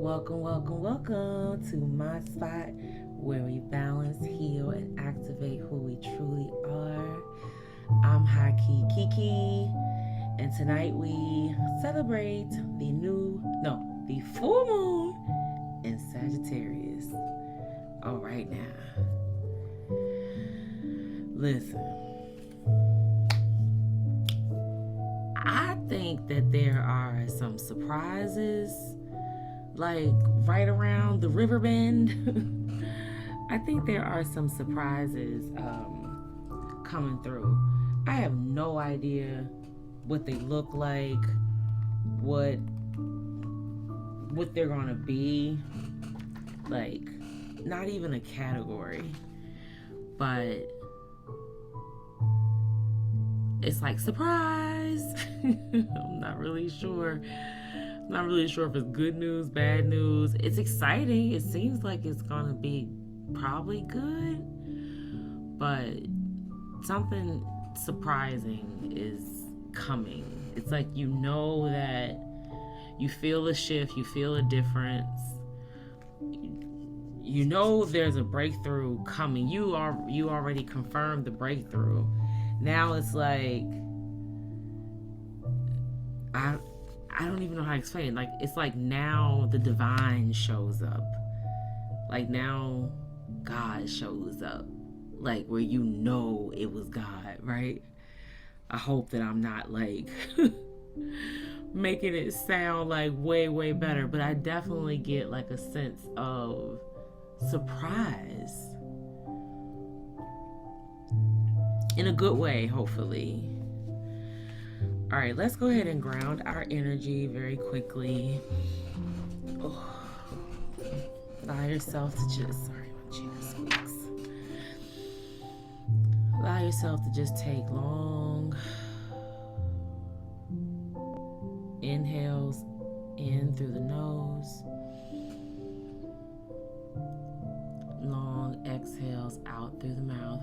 Welcome to MiSpot, where we balance, heal, and activate who we truly are. I'm High Key Kiki, and tonight we celebrate the full moon in Sagittarius. All right now, listen. I think that there are some surprises, like right around the river bend. I think there are some surprises coming through. I have no idea what they look like, what they're gonna be. Like, not even a category, but it's like, surprise. I'm not really sure if it's good news, bad news. It's exciting. It seems like it's gonna be probably good, but something surprising is coming. It's like, you know, that you feel a shift, you feel a difference. You know there's a breakthrough coming. You already confirmed the breakthrough. Now it's like, I don't even know how to explain it. Like, it's like now the divine shows up. Like, now God shows up. Like, where you know it was God, right? I hope that I'm not like making it sound like way, way better, but I definitely get like a sense of surprise. In a good way, hopefully. All right, let's go ahead and ground our energy very quickly. Oh. Allow yourself to just, sorry, my chair squeaks. Allow yourself to just take long inhales in through the nose, long exhales out through the mouth.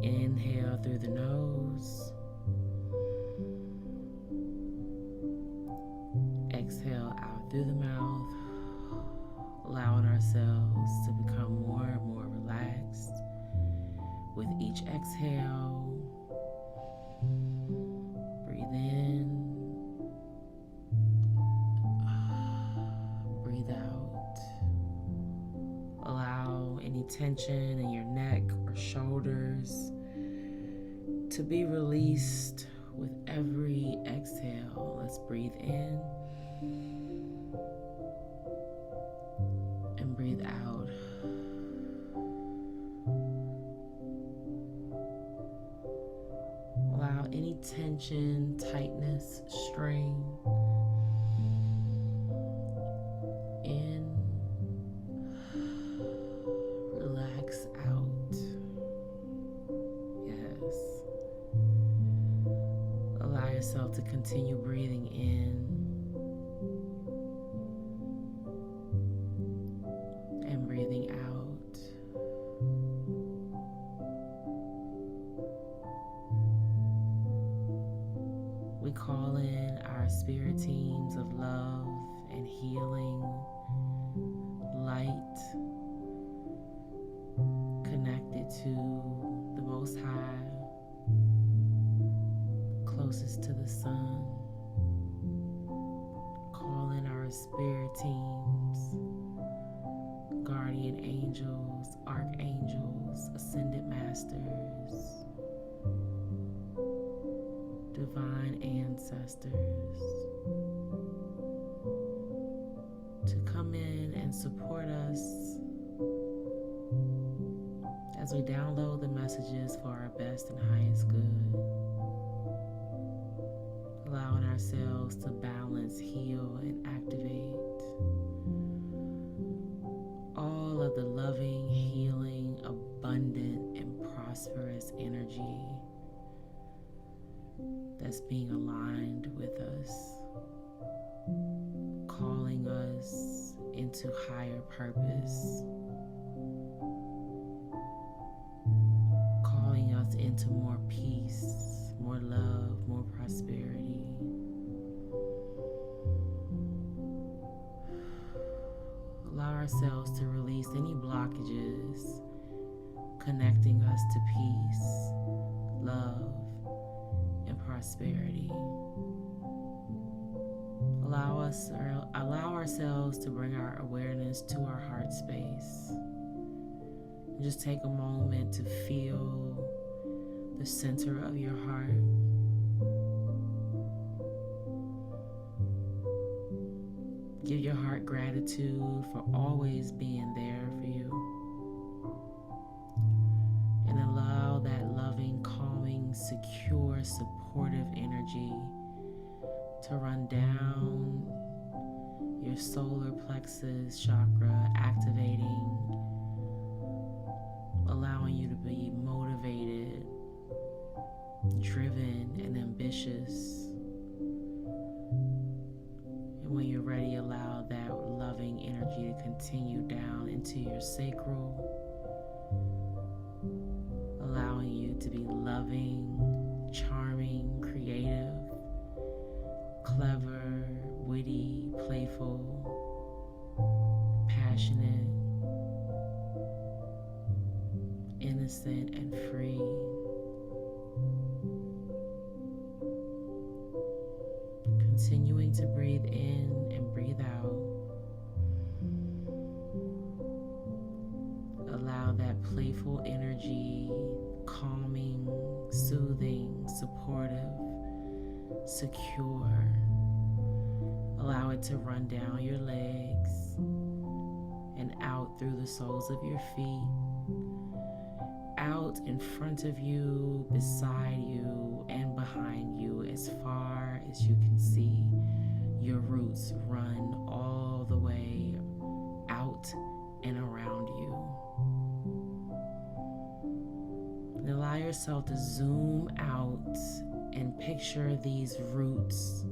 Inhale through the nose. Exhale out through the mouth, allowing ourselves to become more and more relaxed with each exhale. Breathe in, breathe out. Allow any tension in your neck or shoulders to be released with every exhale. Let's breathe in and breathe out. Allow any tension, tightness, strain in, relax out. Yes. Allow yourself to continue breathing in and breathing out. We call in our spirit teams of love and healing, light, connected to the Most High, closest to the sun. Call in our spirit teams, guardian angels, archangels, ascended masters, divine ancestors, to come in and support us as we download the messages for our best and highest good. Allowing ourselves to balance, heal, and activate all of the loving, healing, abundant, and prosperous energy that's being aligned with us, calling us into higher purpose, calling us into more peace, more love, more prosperity, ourselves to release any blockages connecting us to peace, love, and prosperity. Allow ourselves to bring our awareness to our heart space. Just take a moment to feel the center of your heart. Give your heart gratitude for always being there for you. And allow that loving, calming, secure, supportive energy to run down your solar plexus chakra, activating, allowing you to be motivated, driven, and ambitious. And when you're ready, allow that loving energy to continue down into your sacral, allowing you to be loving, charming, creative, clever, witty, playful, passionate, innocent, and free. Continuing to breathe in and breathe out. Allow that playful energy, calming, soothing, supportive, secure. Allow it to run down your legs and out through the soles of your feet, out in front of you, beside you, and behind you, as far as you can see. Your roots run all the way out and around you. And allow yourself to zoom out and picture these roots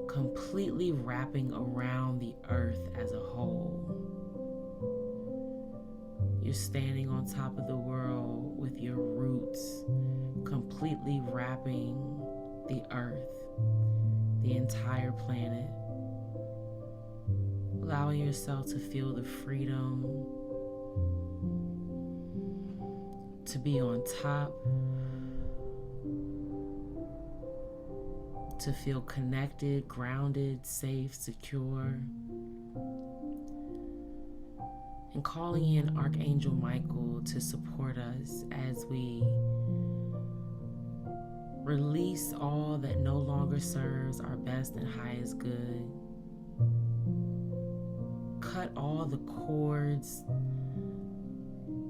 completely wrapping around the earth as a whole. You're standing on top of the world with your roots completely wrapping the earth, the entire planet. Allowing yourself to feel the freedom to be on top, to feel connected, grounded, safe, secure. And calling in Archangel Michael to support us as we release all that no longer serves our best and highest good. Cut all the cords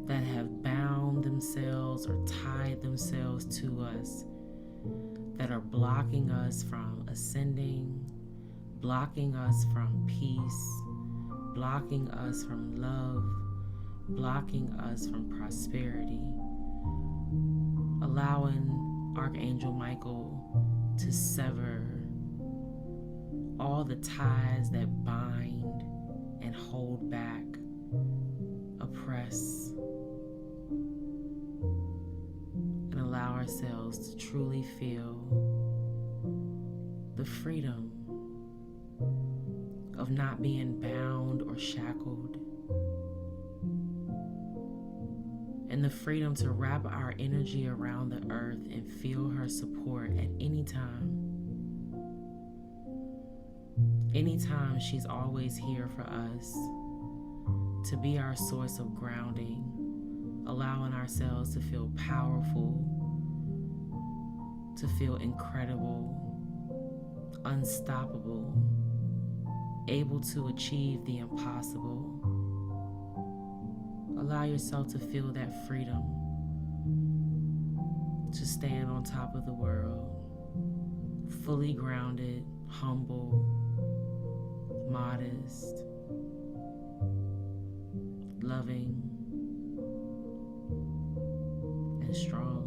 that have bound themselves or tied themselves to us, that are blocking us from ascending, blocking us from peace, blocking us from love, blocking us from prosperity. Allowing Archangel Michael to sever all the ties that bind and hold back, oppress, and allow ourselves to truly feel the freedom of not being bound or shackled, and the freedom to wrap our energy around the earth and feel her support at any time. Anytime, she's always here for us to be our source of grounding, allowing ourselves to feel powerful, to feel incredible, unstoppable, able to achieve the impossible. Allow yourself to feel that freedom to stand on top of the world, fully grounded, humble, modest, loving, and strong.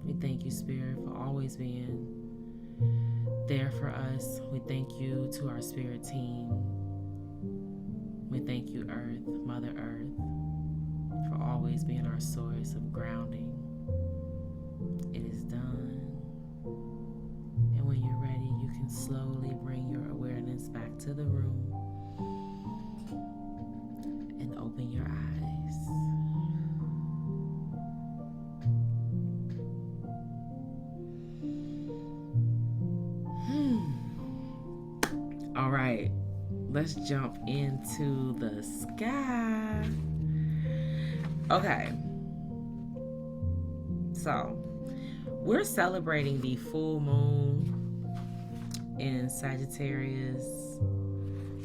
We thank you, Spirit, for always being there for us. We thank you to our Spirit team. We thank you, Earth, Mother Earth, for always being our source of grounding. It is done. And when you're ready, you can slowly bring your awareness back to the room. And open your eyes. All right, let's jump into the sky. Okay, so we're celebrating the full moon in Sagittarius,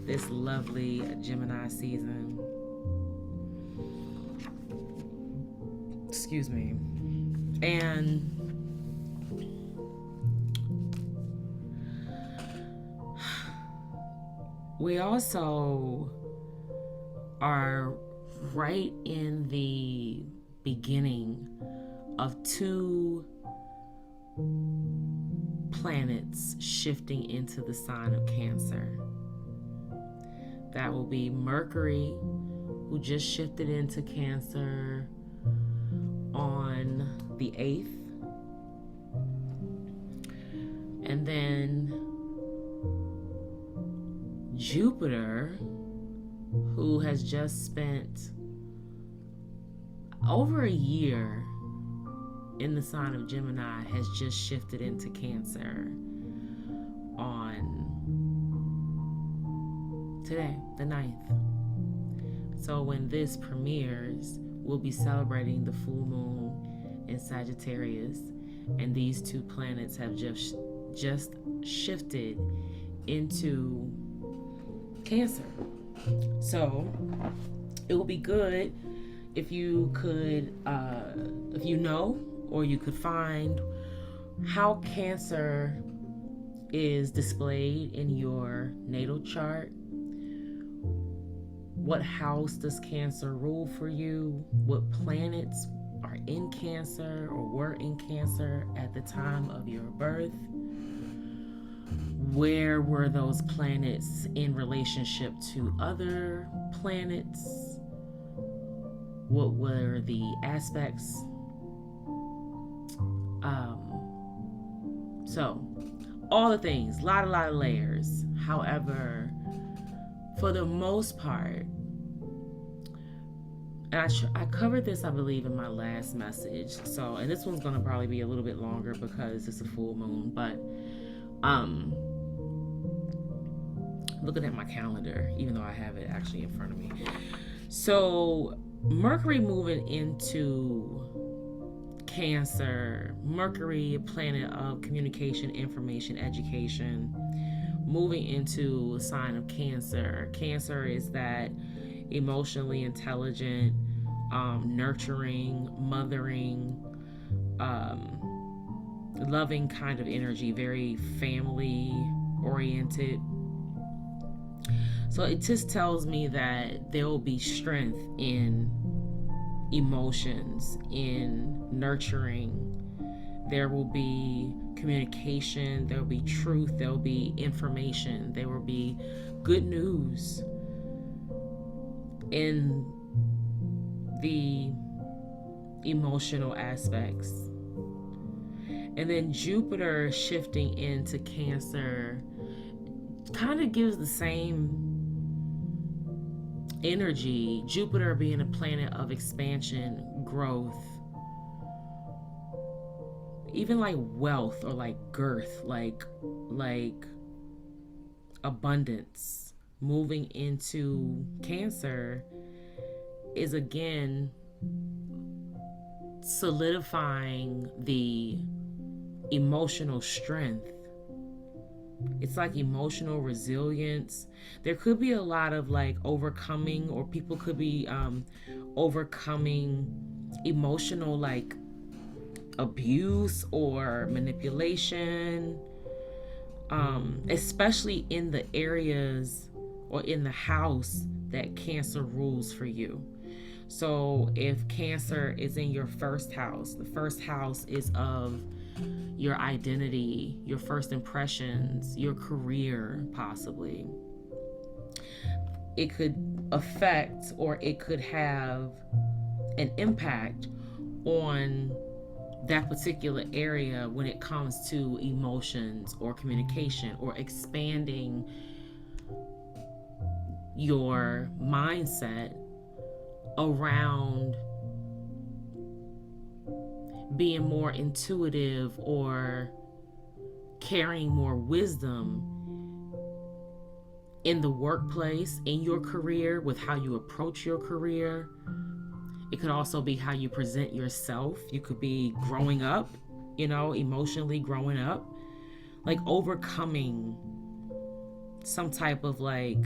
this lovely Gemini season. Excuse me. And we also are right in the beginning of two planets shifting into the sign of Cancer. That will be Mercury, who just shifted into Cancer on the 8th. And then Jupiter, who has just spent over a year in the sign of Gemini, has just shifted into Cancer on today, the 9th. So when this premieres, we'll be celebrating the full moon in Sagittarius, and these two planets have just shifted into Cancer. So it will be good if you could, if you know, or you could find how Cancer is displayed in your natal chart. What house does Cancer rule for you? What planets are in Cancer or were in Cancer at the time of your birth? Where were those planets in relationship to other planets? What were the aspects? So, all the things, a lot of layers. However, for the most part, and I covered this, I believe, in my last message. So, and this one's going to probably be a little bit longer because it's a full moon, but looking at my calendar, even though I have it actually in front of me. So Mercury moving into Cancer, Mercury, a planet of communication, information, education, moving into a sign of Cancer. Cancer is that emotionally intelligent, nurturing, mothering, loving kind of energy, very family oriented. So it just tells me that there will be strength in emotions, in nurturing. There will be communication, there will be truth, there will be information, there will be good news in the emotional aspects. And then Jupiter shifting into Cancer kind of gives the same energy. Jupiter being a planet of expansion, growth, even like wealth or like girth, like abundance. Moving into Cancer is again solidifying the emotional strength. It's like emotional resilience. There could be a lot of like overcoming, or people could be overcoming emotional like abuse or manipulation, especially in the areas or in the house that Cancer rules for you. So if Cancer is in your first house, the first house is of your identity, your first impressions, your career, possibly. It could affect, or it could have an impact on that particular area when it comes to emotions or communication or expanding your mindset around being more intuitive or carrying more wisdom in the workplace, in your career, with how you approach your career. It could also be how you present yourself. You could be growing up, emotionally growing up, like overcoming some type of like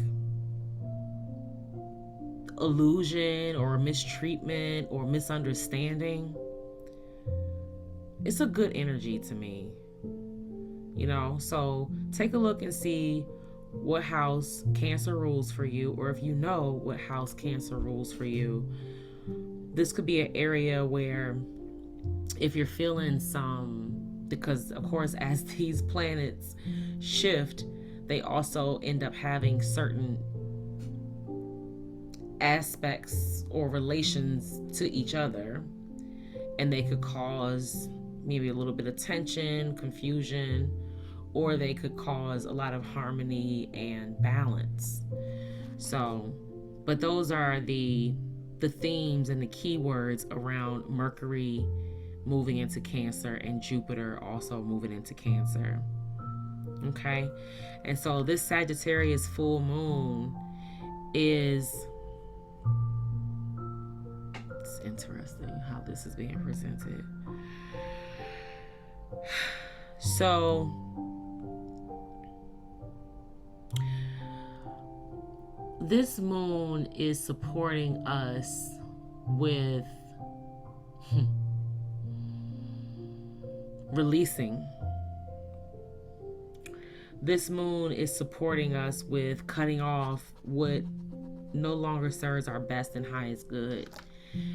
illusion or mistreatment or misunderstanding. It's a good energy to me, so take a look and see what house Cancer rules for you, or if you know what house Cancer rules for you. This could be an area where if you're feeling because of course as these planets shift, they also end up having certain aspects or relations to each other, and they could cause maybe a little bit of tension, confusion, or they could cause a lot of harmony and balance. So, but those are the themes and the keywords around Mercury moving into Cancer and Jupiter also moving into Cancer. Okay? And so this Sagittarius full moon it's interesting how this is being presented. So this moon is supporting us with releasing. This moon is supporting us with cutting off what no longer serves our best and highest good.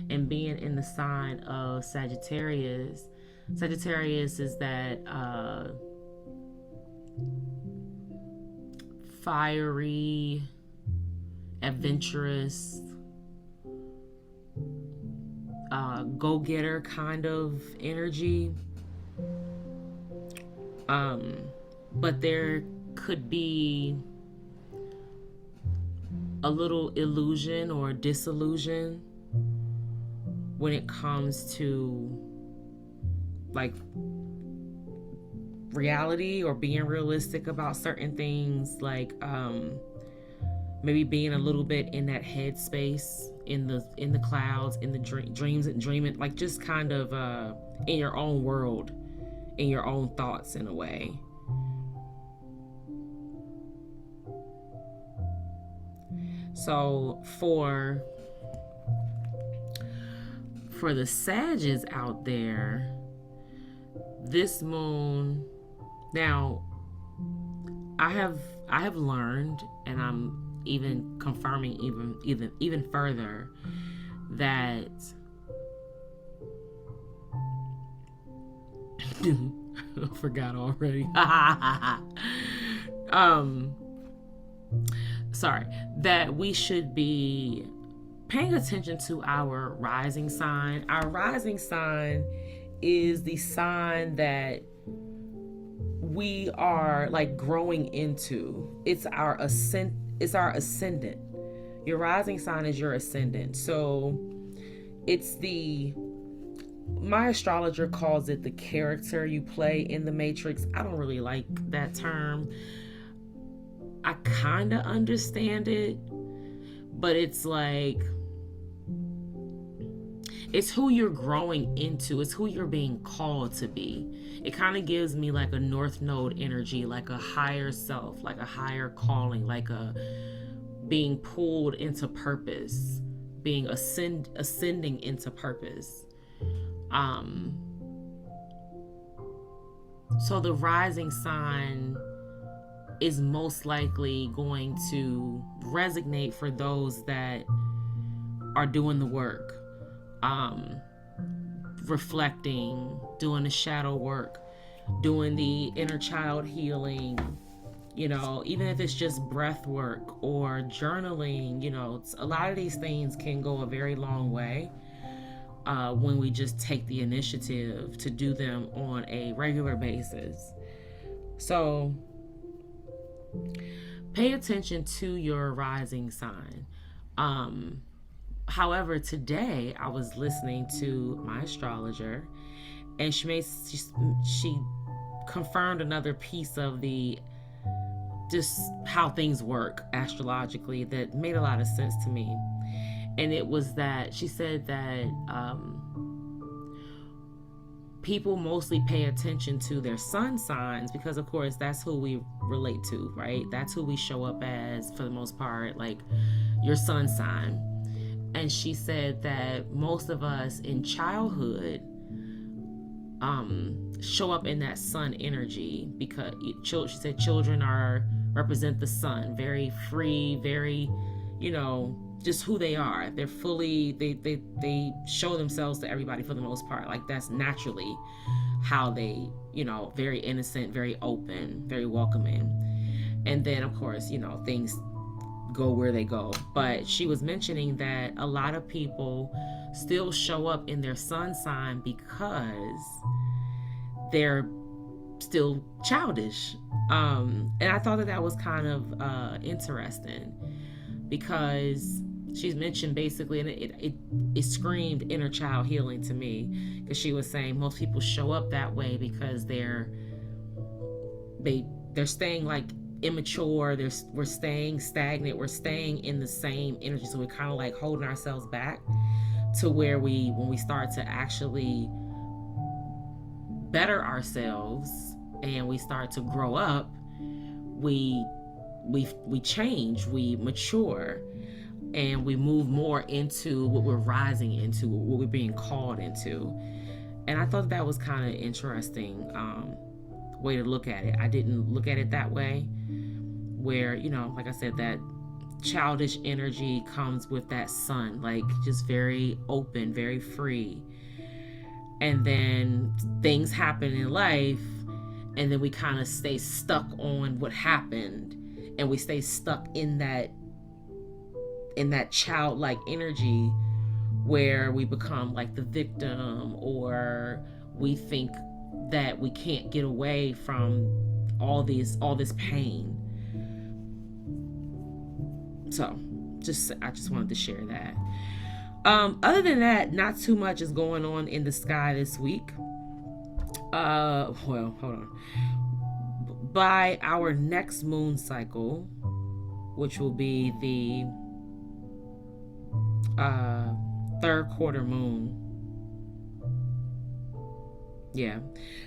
And being in the sign of Sagittarius, Sagittarius is that fiery, adventurous, go-getter kind of energy. But there could be a little illusion or disillusion when it comes to like reality or being realistic about certain things, like maybe being a little bit in that headspace, in the clouds, in the dreams and dreaming, like just kind of in your own world, in your own thoughts in a way. So for the Sagittarius out there, this moon, now I have learned, and I'm even confirming even further, that I forgot already. Sorry, that we should be paying attention to our rising sign. Our rising sign is the sign that we are like growing into. It's our ascendant. Your rising sign is your ascendant. So it's my astrologer calls it the character you play in the matrix. I don't really like that term. I kind of understand it, but it's like, it's who you're growing into. It's who you're being called to be. It kind of gives me like a North Node energy, like a higher self, like a higher calling, like a being pulled into purpose, being ascending into purpose. So the rising sign is most likely going to resonate for those that are doing the work, reflecting, doing the shadow work, doing the inner child healing, even if it's just breath work or journaling. A lot of these things can go a very long way when we just take the initiative to do them on a regular basis. So pay attention to your rising sign. However, today I was listening to my astrologer, and she confirmed another piece of the just how things work astrologically that made a lot of sense to me. And it was that she said that people mostly pay attention to their sun signs because, of course, that's who we relate to, right? That's who we show up as for the most part, like your sun sign. And she said that most of us in childhood show up in that sun energy because she said children represent the sun, very free, very, just who they are. They're fully, they show themselves to everybody for the most part. Like that's naturally how they, very innocent, very open, very welcoming. And then of course, things go where they go. But she was mentioning that a lot of people still show up in their sun sign because they're still childish. And I thought that was kind of interesting because she's mentioned basically, and it screamed inner child healing to me, because she was saying most people show up that way because they're staying like immature, we're staying stagnant, we're staying in the same energy, so we're kind of like holding ourselves back to where when we start to actually better ourselves and we start to grow up, we change, we mature, and we move more into what we're rising into, what we're being called into. And I thought that was kind of interesting way to look at it. I didn't look at it that way, where, like I said, that childish energy comes with that sun, like just very open, very free. And then things happen in life, and then we kind of stay stuck on what happened, and we stay stuck in that childlike energy where we become like the victim, or we think that we can't get away from all this pain. So I just wanted to share that. Other than that, not too much is going on in the sky this week. Well, hold on. By our next moon cycle, which will be the third quarter moon. Yeah,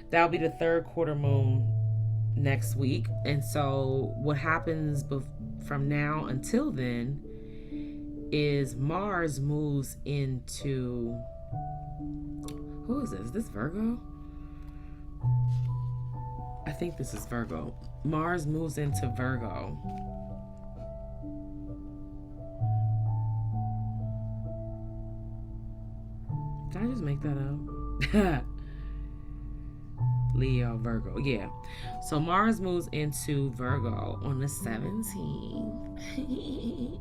that'll be the third quarter moon next week. And so what happens from now until then is Mars moves into, who is this? Is this Virgo? I think this is Virgo. Mars moves into Virgo. Did I just make that up? Leo, Virgo. Yeah. So Mars moves into Virgo on the 17th.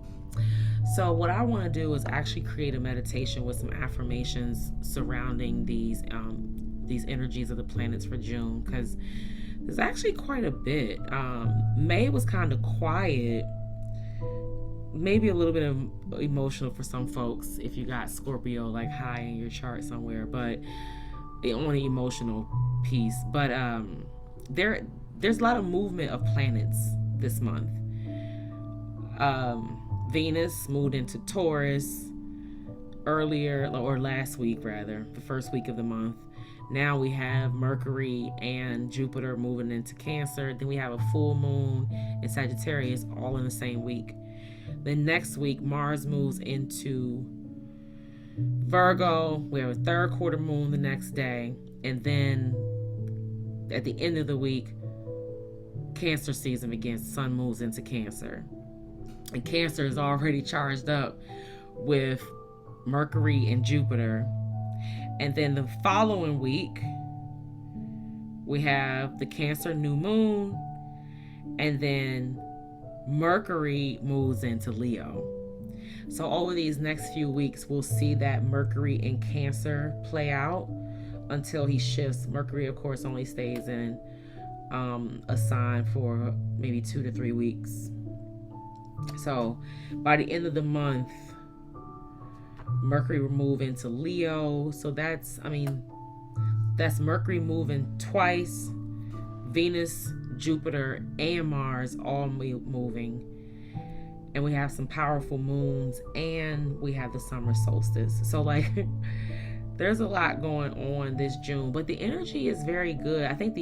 So what I want to do is actually create a meditation with some affirmations surrounding these energies of the planets for June, because there's actually quite a bit. May was kind of quiet, maybe a little bit of emotional for some folks if you got Scorpio like high in your chart somewhere, but on an emotional piece. But there's a lot of movement of planets this month. Venus moved into Taurus earlier, or last week rather, the first week of the month. Now we have Mercury and Jupiter moving into Cancer. Then we have a full moon in Sagittarius all in the same week. Then next week, Mars moves into Virgo. We have a third quarter moon the next day. And then at the end of the week, Cancer season begins. Sun moves into Cancer. And Cancer is already charged up with Mercury and Jupiter. And then the following week, we have the Cancer new moon. And then Mercury moves into Leo. So over these next few weeks, we'll see that Mercury in Cancer play out until he shifts. Mercury, of course, only stays in a sign for maybe 2 to 3 weeks. So by the end of the month, Mercury will move into Leo. So that's Mercury moving twice, Venus, Jupiter, and Mars all moving. And we have some powerful moons, and we have the summer solstice. So like there's a lot going on this June, but the energy is very good. I think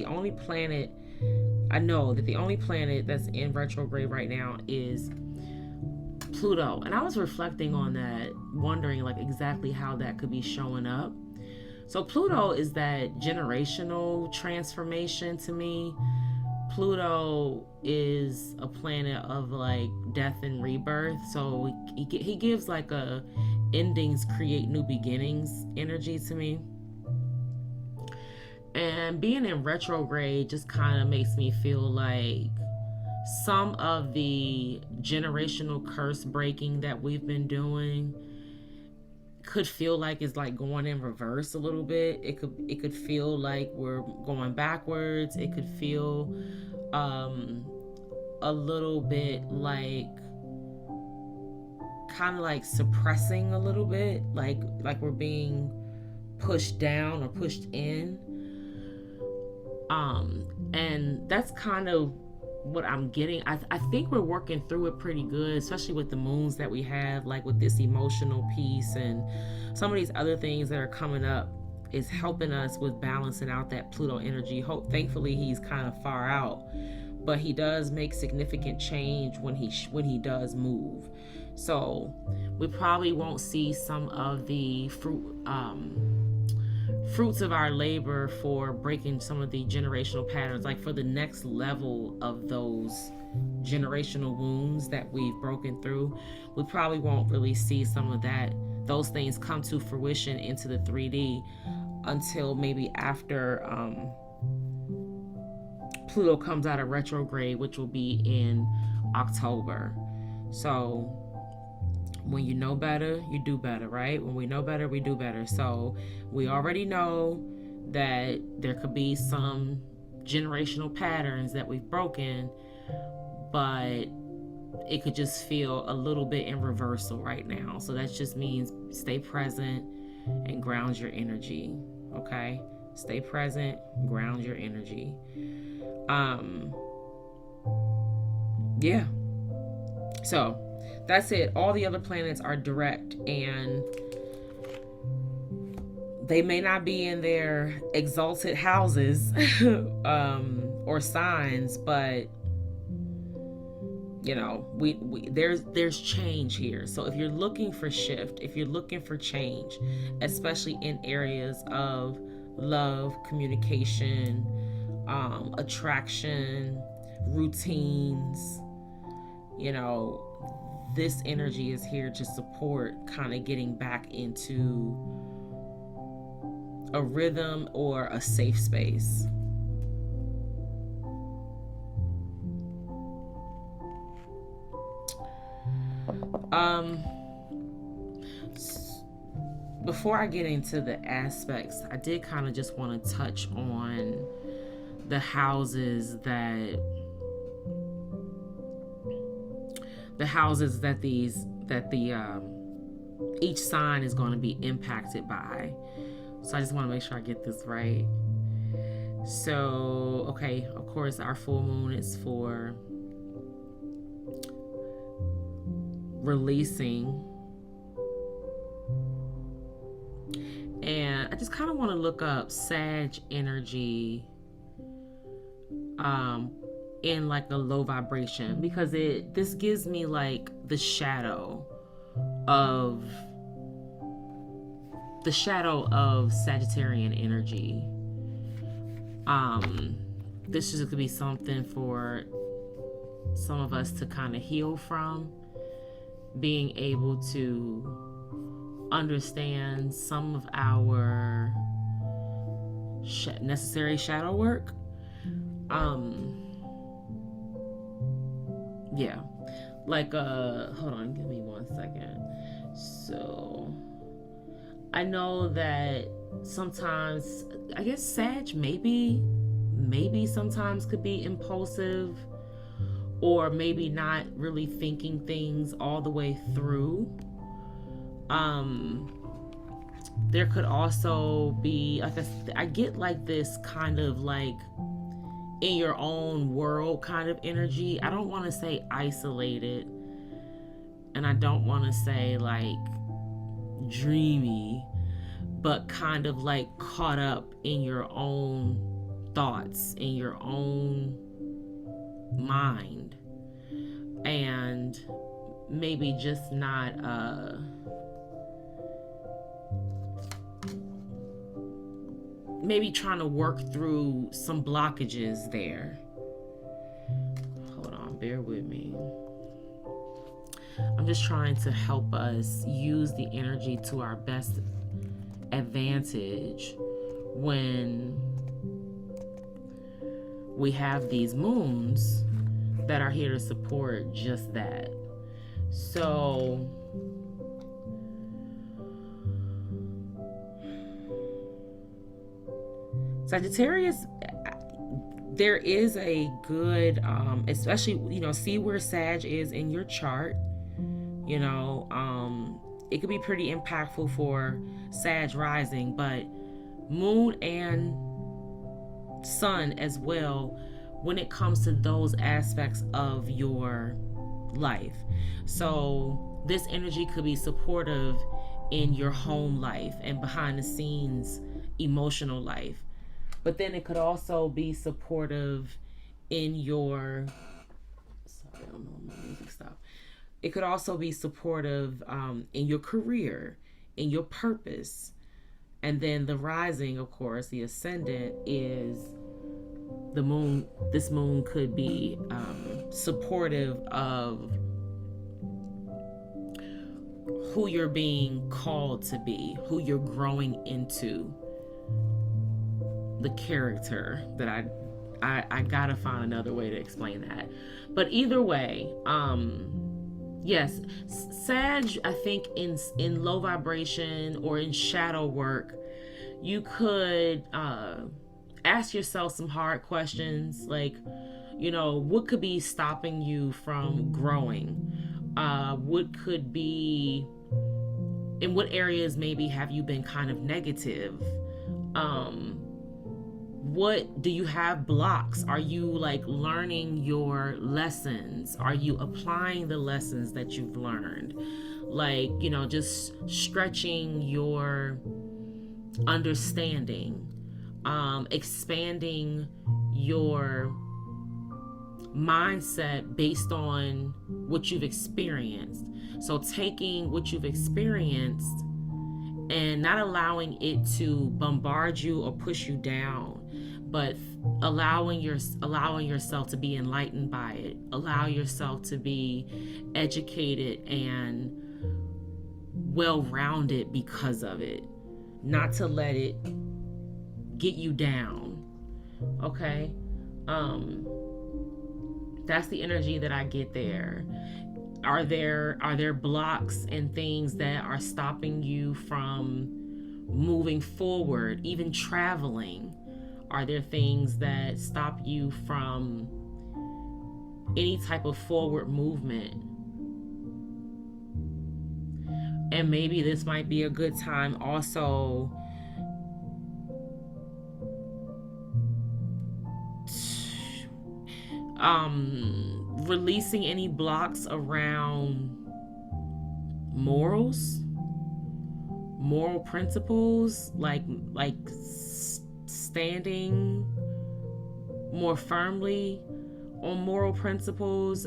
I know that the only planet that's in retrograde right now is Pluto. And I was reflecting on that, wondering like exactly how that could be showing up. So Pluto is that generational transformation to me. Pluto is a planet of like death and rebirth. So he gives like a endings create new beginnings energy to me. And being in retrograde just kind of makes me feel like some of the generational curse breaking that we've been doing could feel like it's like going in reverse a little bit. It could feel like we're going backwards. It could feel a little bit like kind of like suppressing a little bit, like we're being pushed down or pushed in. And that's kind of what I'm getting. I think we're working through it pretty good, especially with the moons that we have, like with this emotional piece and some of these other things that are coming up is helping us with balancing out that Pluto energy. Thankfully he's kind of far out, but he does make significant change when he does move. So we probably won't see some of the fruits of our labor for breaking some of the generational patterns, like for the next level of those generational wounds that we've broken through. We probably won't really see some of those things come to fruition into the 3D until maybe after Pluto comes out of retrograde, which will be in October. So when you know better, you do better, right? When we know better, we do better. So we already know that there could be some generational patterns that we've broken, but it could just feel a little bit in reversal right now. So that just means stay present and ground your energy, okay? Stay present, ground your energy. Yeah. So that's it. All the other planets are direct, and they may not be in their exalted houses or signs, but you know, there's change here. So if you're looking for shift, if you're looking for change, especially in areas of love, communication, attraction, routines, you know, this energy is here to support kind of getting back into a rhythm or a safe space. Before I get into the aspects, I did kind of just want to touch on the houses that each sign is going to be impacted by. So I just want to make sure I get this right. So, okay, of course, our full moon is for releasing. And I just kind of want to look up Sag energy in like a low vibration, because this gives me like the shadow of Sagittarian energy. This is going to be something for some of us to kind of heal from, being able to understand some of our necessary shadow work. Yeah, like hold on, give me 1 second. So I know that sometimes, I guess Sag maybe sometimes could be impulsive, or maybe not really thinking things all the way through. There could also be, like, I get like this kind of like in your own world kind of energy. I don't want to say isolated, and I don't want to say like dreamy, but kind of like caught up in your own thoughts, in your own mind, and maybe just not maybe trying to work through some blockages there. Hold on, bear with me. I'm just trying to help us use the energy to our best advantage when we have these moons that are here to support just that. So Sagittarius, there is a good, especially, see where Sag is in your chart. It could be pretty impactful for Sag rising, but moon and sun as well when it comes to those aspects of your life. So this energy could be supportive in your home life and behind the scenes emotional life. But then it could also be supportive in your, sorry, I don't know, my music stopped. It could also be supportive in your career, in your purpose. And then the rising, of course, the ascendant is the moon. This moon could be supportive of who you're being called to be, who you're growing into. The character that I gotta find another way to explain that. But either way, yes, Sag, I think in low vibration or in shadow work, you could ask yourself some hard questions like, what could be stopping you from growing? What could be, in what areas maybe have you been kind of negative? What do you have blocks? Are you like learning your lessons? Are you applying the lessons that you've learned? Like, just stretching your understanding, expanding your mindset based on what you've experienced. So taking what you've experienced and not allowing it to bombard you or push you down, but allowing yourself to be enlightened by it, allow yourself to be educated and well-rounded because of it, not to let it get you down. Okay, that's the energy that I get there. Are there blocks and things that are stopping you from moving forward, even traveling? Are there things that stop you from any type of forward movement? And maybe this might be a good time also releasing any blocks around morals, moral principles, like standing more firmly on moral principles,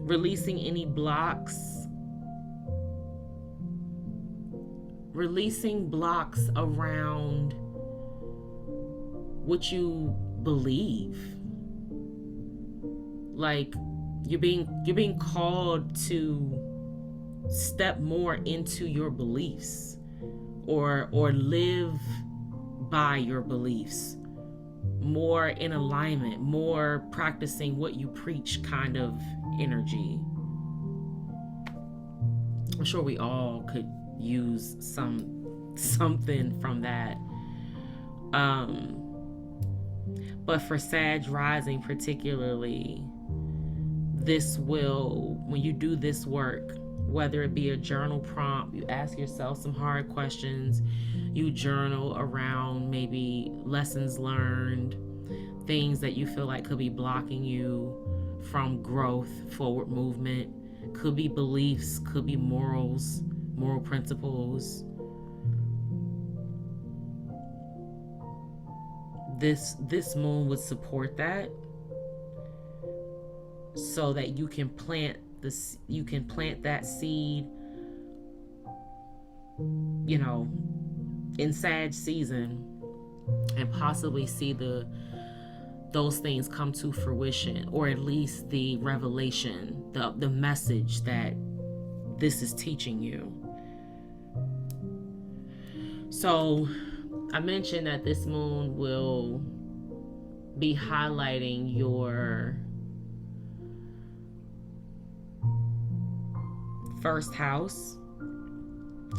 releasing any blocks, around what you believe. Like you're being called to step more into your beliefs or live by your beliefs, more in alignment, more practicing what you preach kind of energy. I'm sure we all could use something from that. But for Sag rising particularly, this will, when you do this work, whether it be a journal prompt, you ask yourself some hard questions, you journal around maybe lessons learned, things that you feel like could be blocking you from growth, forward movement, could be beliefs, could be morals, moral principles. This moon would support that, so that you can plant that seed, you know, in Sag season, and possibly see those things come to fruition, or at least the revelation, the message that this is teaching you. So I mentioned that this moon will be highlighting your first house.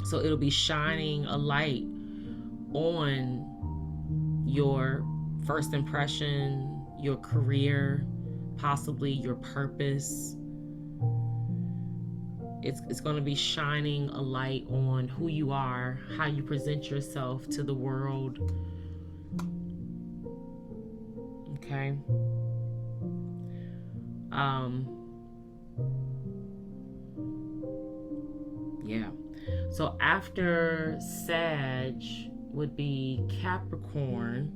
So it'll be shining a light on your first impression, your career, possibly your purpose. It's going to be shining a light on who you are, how you present yourself to the world. Okay. Yeah. So after Sag would be Capricorn.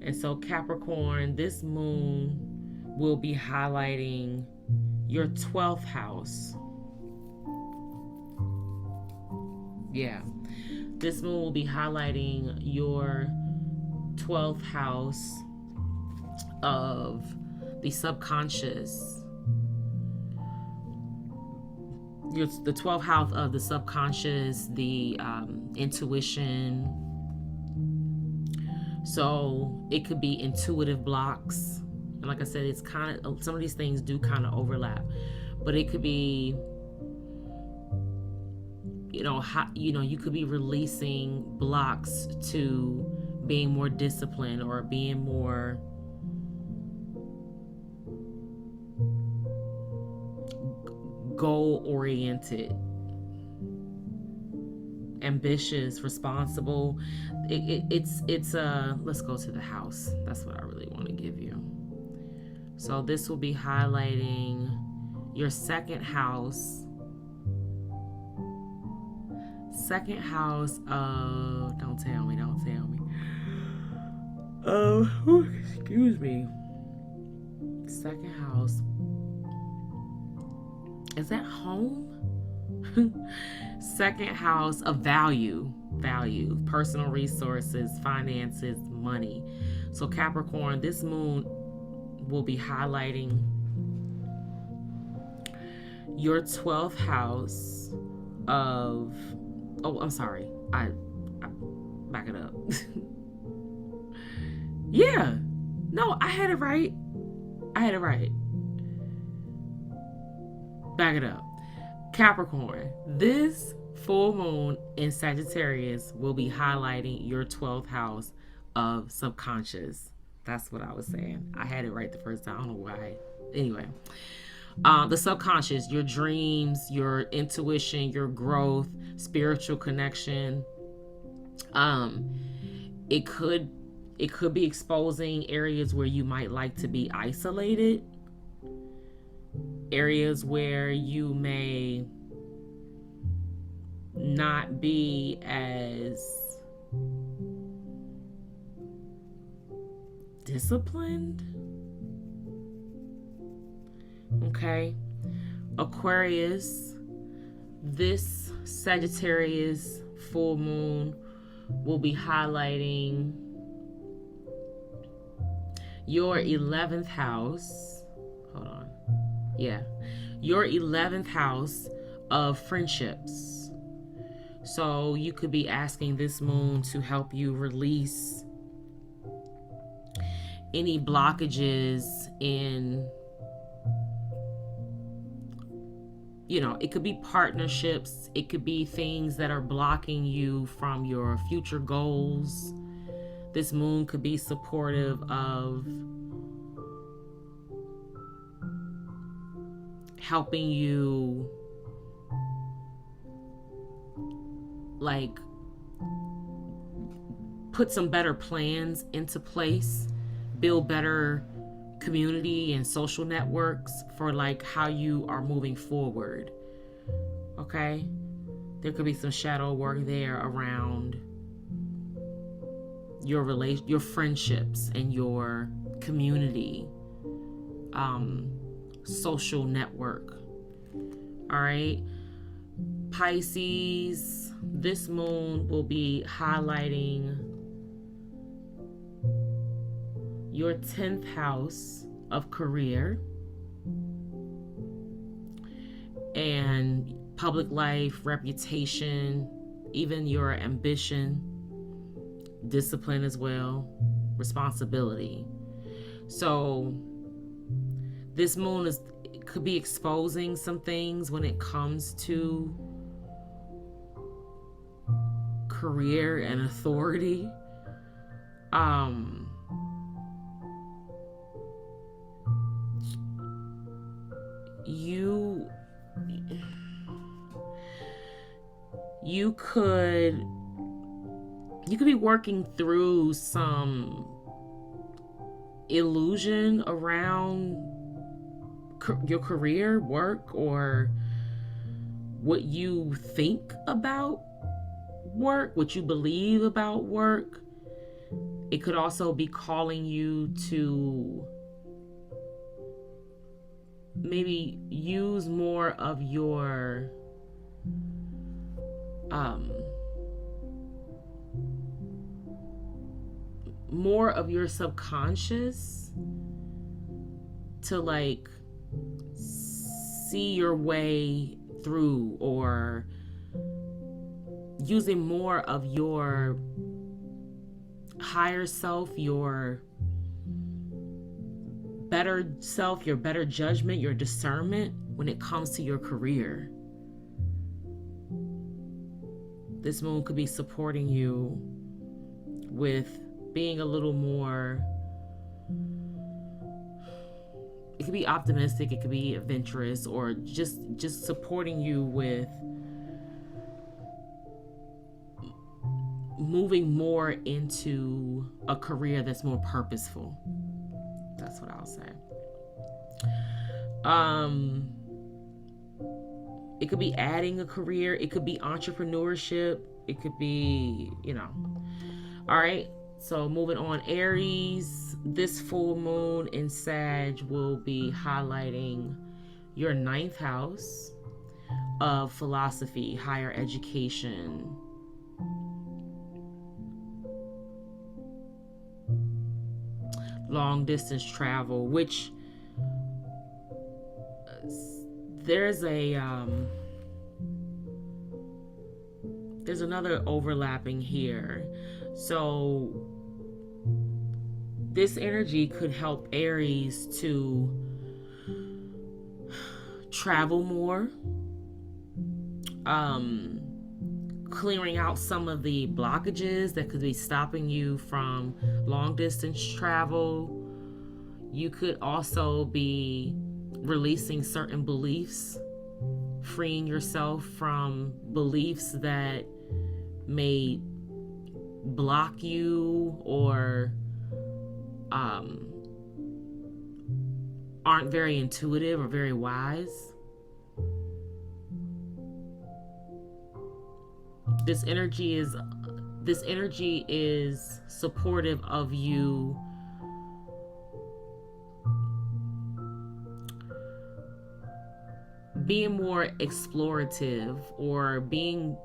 And so Capricorn, this moon will be highlighting your 12th house. Yeah. This moon will be highlighting your 12th house of the subconscious. The 12th house of the subconscious, the intuition. So it could be intuitive blocks. And like I said, it's kind of, some of these things do kind of overlap, but it could be, you could be releasing blocks to being more disciplined or being more goal-oriented, ambitious, responsible. It's let's go to the house. That's what I really want to give you. So this will be highlighting your second house. Second house of, don't tell me. Excuse me. Second house. Is that home? Second house of value, personal resources, finances, money. So Capricorn, this moon will be highlighting your 12th house of, I'm sorry, I back it up. Yeah, no, I had it right. Back it up. Capricorn, this full moon in Sagittarius will be highlighting your 12th house of subconscious. That's what I was saying. I had it right the first time. I don't know why. Anyway, the subconscious, your dreams, your intuition, your growth, spiritual connection. It could be exposing areas where you might like to be isolated. Areas where you may not be as disciplined. Okay. Aquarius, this Sagittarius full moon will be highlighting your 11th house. Hold on. Yeah. Your 11th house of friendships. So you could be asking this moon to help you release any blockages in, it could be partnerships. It could be things that are blocking you from your future goals This moon could be supportive of helping you like put some better plans into place, build better community and social networks for like how you are moving forward. Okay, there could be some shadow work there around your friendships and your community, social network. All right, Pisces, this moon will be highlighting your 10th house of career and public life, reputation, even your ambition, discipline as well, responsibility. So this moon could be exposing some things when it comes to career and authority. You could be working through some illusion around your career, work, or what you think about work, what you believe about work. It could also be calling you to maybe use more of your subconscious to like see your way through, or using more of your higher self, your better self, your better judgment, your discernment when it comes to your career. This moon could be supporting you with being a little more, it could be optimistic, it could be adventurous, or just supporting you with moving more into a career that's more purposeful. That's what I'll say. It could be adding a career, it could be entrepreneurship, it could be, all right. So moving on, Aries, this full moon in Sag will be highlighting your 9th house of philosophy, higher education, long distance travel, which there's another overlapping here. So this energy could help Aries to travel more, clearing out some of the blockages that could be stopping you from long distance travel. You could also be releasing certain beliefs, freeing yourself from beliefs that may block you or aren't very intuitive or very wise. This energy is supportive of you being more explorative, or being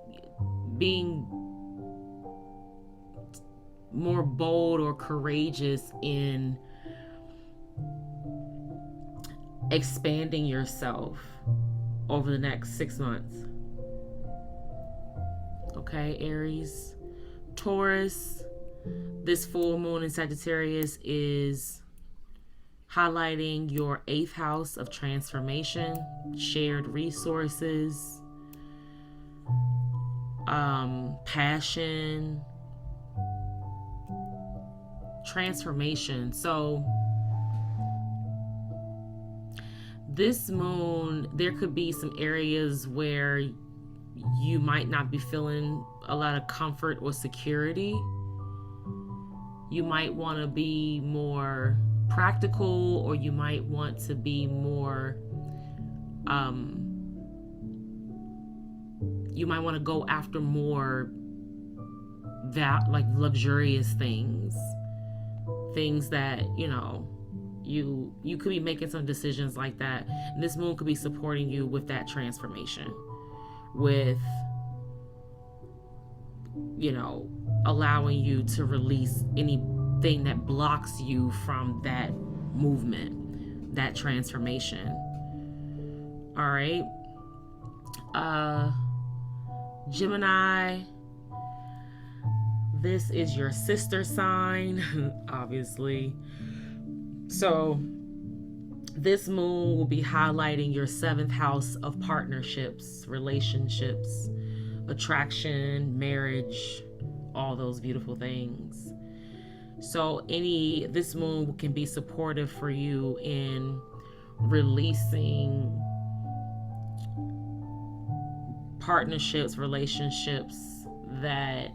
more bold or courageous in expanding yourself over the next 6 months. Okay, Aries. Taurus, this full moon in Sagittarius is highlighting your 8th house of transformation, shared resources, passion, transformation. So this moon, there could be some areas where you might not be feeling a lot of comfort or security. You might want to be more practical, or you might want to be more you might want to go after more like luxurious things that, you know, you could be making some decisions like that. And this moon could be supporting you with that transformation, with, you know, allowing you to release anything that blocks you from that movement, that transformation. All right. Gemini, this is your sister sign, obviously. So this moon will be highlighting your 7th house of partnerships, relationships, attraction, marriage, all those beautiful things. So this moon can be supportive for you in releasing partnerships, relationships that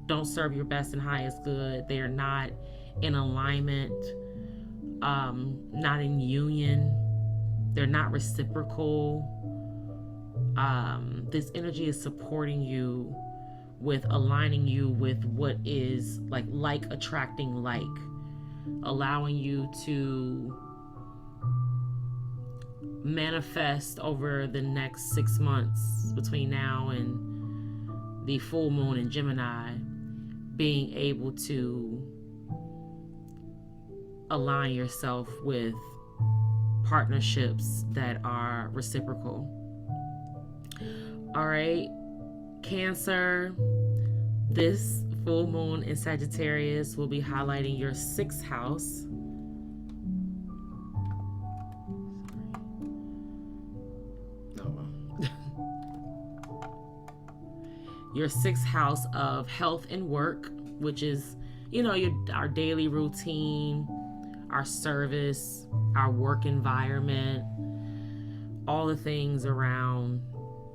don't serve your best and highest good. They are not in alignment, not in union. They're not reciprocal. This energy is supporting you with aligning you with what is like attracting like, allowing you to manifest over the next 6 months between now and the full moon in Gemini, being able to align yourself with partnerships that are reciprocal. All right, Cancer, this full moon in Sagittarius will be highlighting your 6th house. Your 6th house of health and work, which is, you know, our daily routine, our service, our work environment, all the things around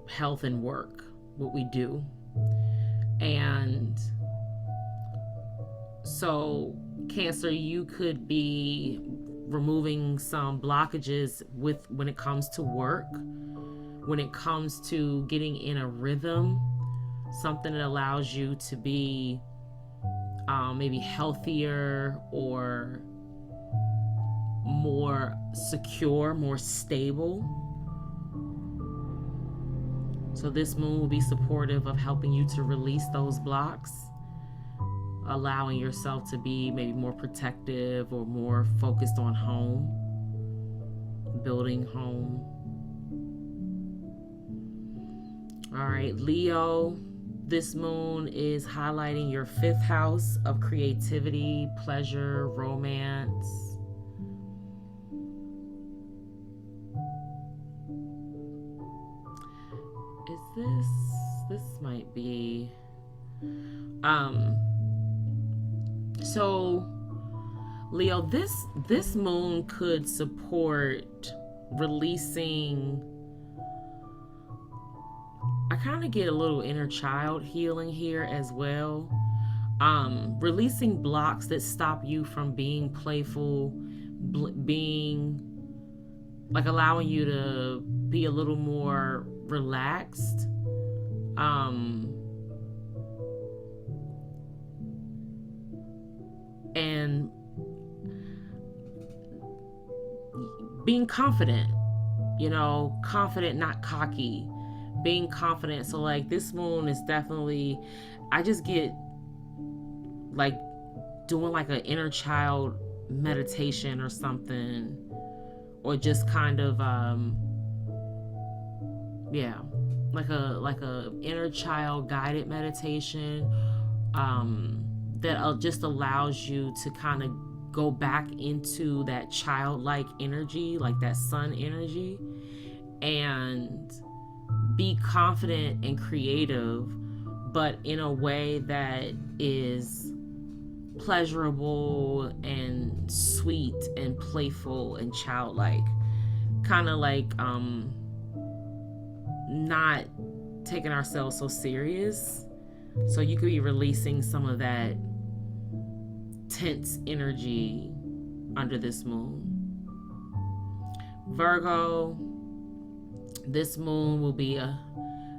health and work, what we do. And so Cancer, you could be removing some blockages when it comes to work, when it comes to getting in a rhythm, something that allows you to be maybe healthier or more secure, more stable. So this moon will be supportive of helping you to release those blocks, allowing yourself to be maybe more protective or more focused on home, building home. All right, Leo, this moon is highlighting your 5th house of creativity, pleasure, romance. This might be so Leo, this moon could support releasing. I kind of get a little inner child healing here as well. Releasing blocks that stop you from being playful, being like allowing you to be a little more relaxed. And being confident, confident, not cocky, being confident. So like this moon is definitely, I just get like doing like an inner child meditation or something, or just kind of like a inner child guided meditation that just allows you to kind of go back into that childlike energy, like that sun energy, and be confident and creative, but in a way that is pleasurable and sweet and playful and childlike. Kind of like not taking ourselves so serious. So you could be releasing some of that tense energy under this moon. Virgo, this moon will be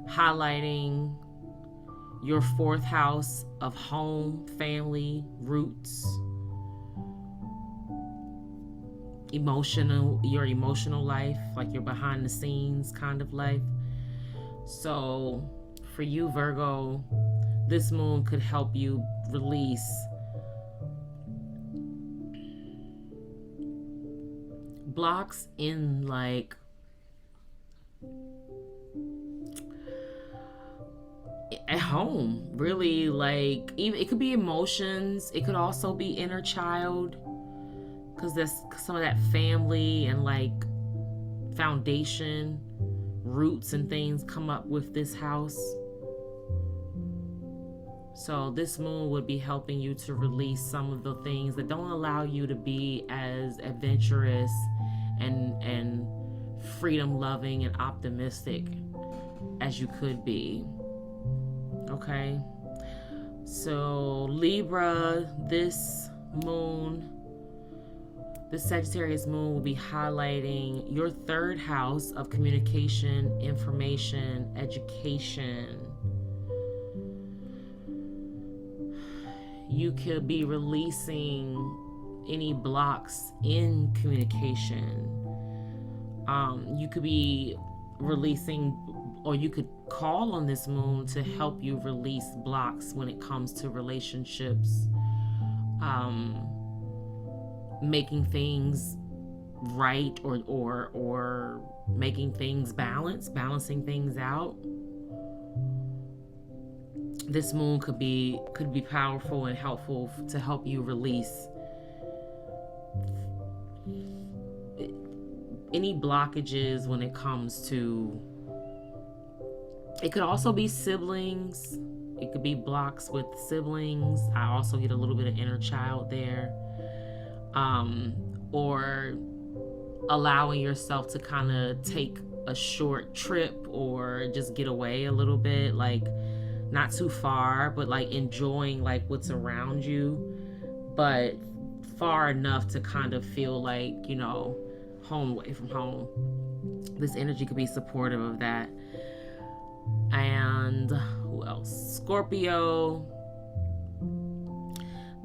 highlighting your 4th house of home, family, roots, your emotional life, like your behind the scenes kind of life. So for you, Virgo, this moon could help you release blocks in like at home, really. Like, even it could be emotions, it could also be inner child, because there's some of that family and like foundation, roots and things come up with this house. So this moon would be helping you to release some of the things that don't allow you to be as adventurous and freedom loving and optimistic as you could be. Okay, so Libra, this Sagittarius moon will be highlighting your 3rd house of communication, information, education. You could be releasing any blocks in communication. You could be releasing, or you could call on this moon to help you release blocks when it comes to relationships, making things right, or making things balancing things out. This moon could be powerful and helpful to help you release any blockages when it comes to, it could also be siblings. It could be blocks with siblings. I also get a little bit of inner child there. Or allowing yourself to kind of take a short trip or just get away a little bit, like not too far, but like enjoying like what's around you, but far enough to kind of feel like, you know, home away from home. This energy could be supportive of that. And who else? Scorpio,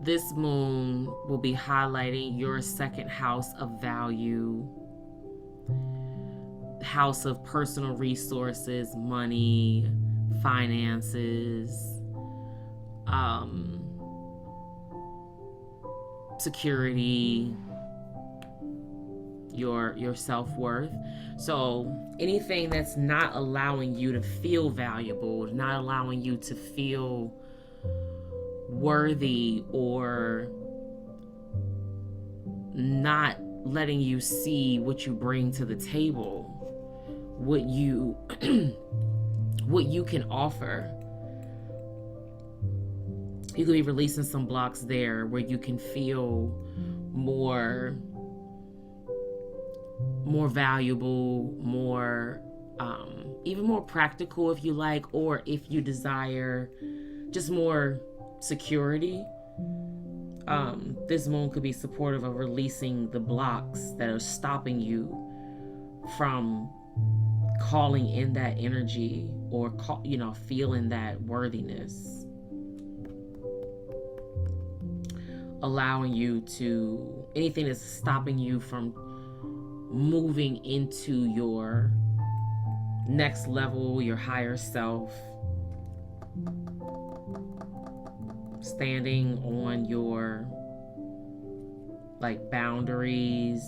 this moon will be highlighting your 2nd house of value, house of personal resources, money, finances, security, your self-worth. So anything that's not allowing you to feel valuable, not allowing you to feel worthy, or not letting you see what you bring to the table, what you what you can offer. You could be releasing some blocks there where you can feel more valuable, more even more practical if you like, or if you desire just more security. This moon could be supportive of releasing the blocks that are stopping you from calling in that energy, or feeling that worthiness, allowing you to, anything that's stopping you from moving into your next level, your higher self, standing on your like boundaries,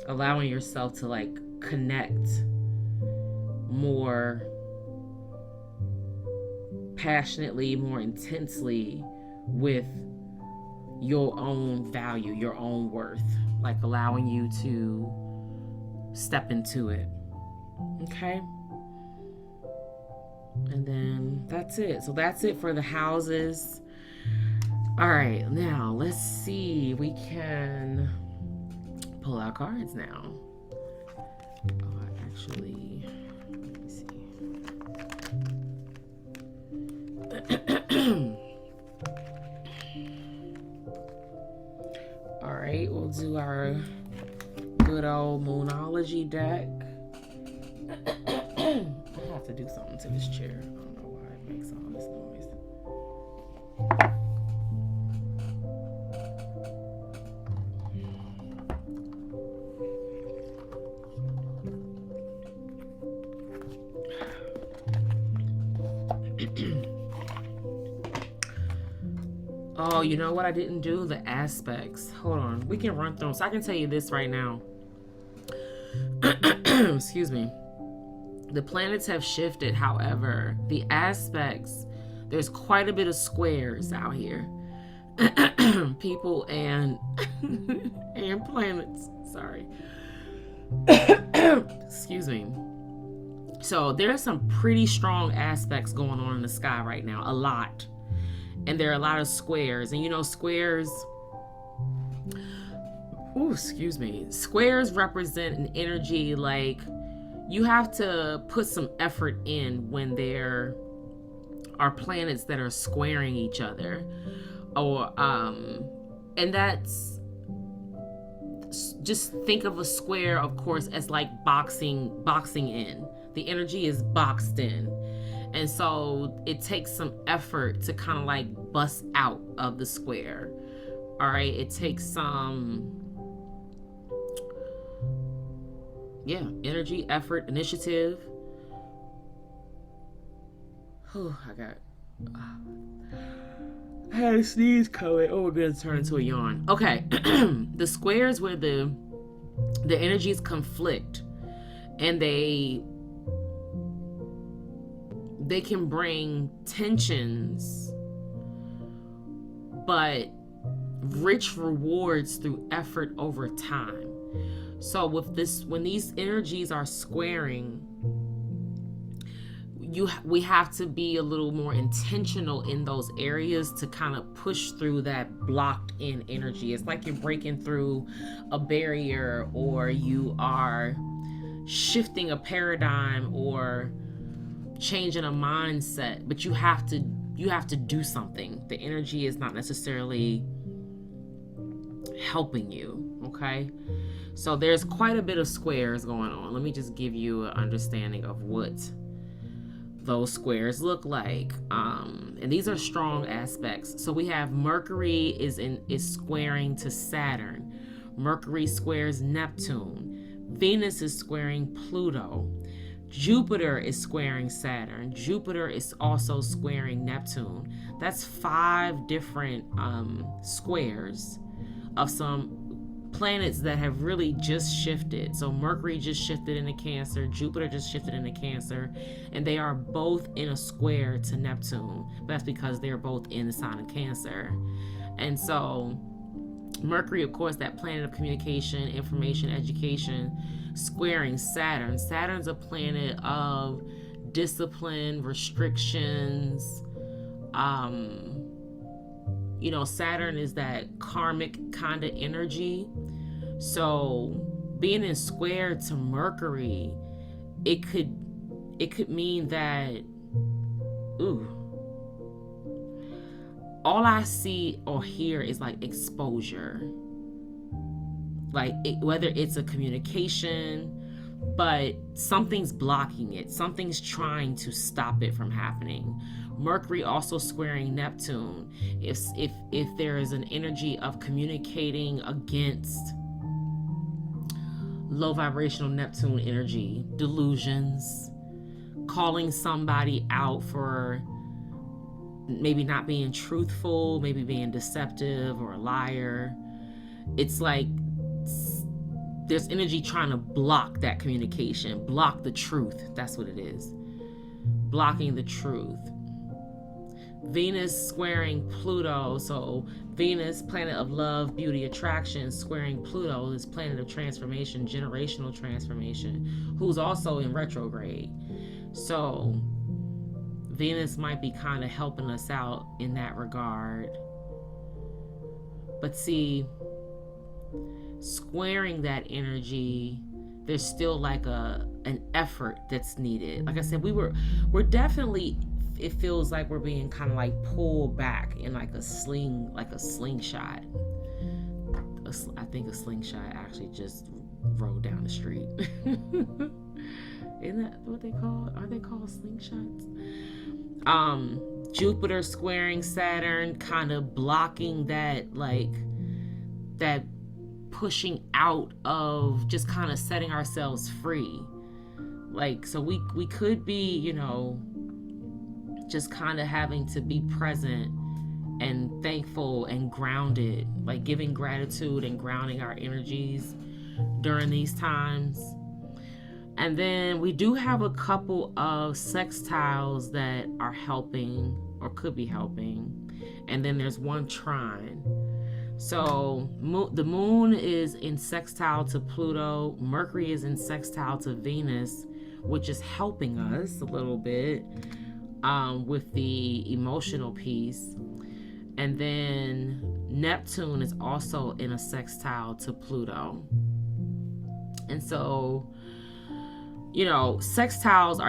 allowing yourself to like connect more passionately, more intensely with your own value, your own worth, like allowing you to step into it. Okay. And then that's it. So that's it for the houses. All right, now let's see. We can pull out cards now. Oh, actually, let me see. All right, we'll do our good old Moonology deck. I have to do something to this chair. I don't know why it makes all this noise. Oh, you know what I didn't do? The aspects. Hold on. We can run through them. So I can tell you this right now. Excuse me. The planets have shifted. However, the aspects, there's quite a bit of squares out here. People and and planets. Sorry. Excuse me. So there's some pretty strong aspects going on in the sky right now. A lot. And there are a lot of squares. And you know, squares... Ooh, excuse me. Squares represent an energy like you have to put some effort in when there are planets that are squaring each other. Or, and that's... Just think of a square, of course, as like boxing in. The energy is boxed in. And so it takes some effort to kind of like bust out of the square. All right. It takes some, energy, effort, initiative. Oh, I had a sneeze coming. Oh, we're going to turn into a yawn. Okay. The squares where the energies conflict and they can bring tensions, but rich rewards through effort over time. So with this, when these energies are squaring, we have to be a little more intentional in those areas to kind of push through that blocked in energy. It's like you're breaking through a barrier, or you are shifting a paradigm, or changing a mindset, but you have to do something. The energy is not necessarily helping you. Okay, so there's quite a bit of squares going on. Let me just give you an understanding of what those squares look like. And these are strong aspects. So we have Mercury is squaring to Saturn. Mercury squares Neptune. Venus is squaring Pluto. Jupiter is squaring Saturn. Jupiter is also squaring Neptune. That's 5 different squares of some planets that have really just shifted. So Mercury just shifted into Cancer. Jupiter just shifted into Cancer. And they are both in a square to Neptune. That's because they're both in the sign of Cancer. And so Mercury, of course, that planet of communication, information, education, squaring Saturn. Saturn's a planet of discipline, restrictions. Saturn is that karmic kind of energy. So being in square to Mercury, it could mean that, all I see or hear is like exposure. Like whether it's a communication, but something's blocking it. Something's trying to stop it from happening. Mercury also squaring Neptune. If there is an energy of communicating against low vibrational Neptune energy, delusions, calling somebody out for maybe not being truthful, maybe being deceptive or a liar. It's like there's energy trying to block that communication, block the truth. That's what it is. Blocking the truth. Venus squaring Pluto. So Venus, planet of love, beauty, attraction, squaring Pluto, this planet of transformation, generational transformation, who's also in retrograde. So Venus might be kind of helping us out in that regard. But see, squaring that energy, there's still like an effort that's needed. Like I said, we're definitely, it feels like we're being kind of like pulled back in like a slingshot. I think a slingshot actually just rode down the street. Isn't that what they call? Are they called slingshots? Jupiter squaring Saturn, kind of blocking that pushing out of just kind of setting ourselves free. Like, so we could be, you know, just kind of having to be present and thankful and grounded, like giving gratitude and grounding our energies during these times. And then we do have a couple of sextiles that are helping or could be helping. And then there's one trine. So the moon is in sextile to Pluto. Mercury is in sextile to Venus, which is helping us a little bit with the emotional piece. And then Neptune is also in a sextile to Pluto. And so, you know, sextiles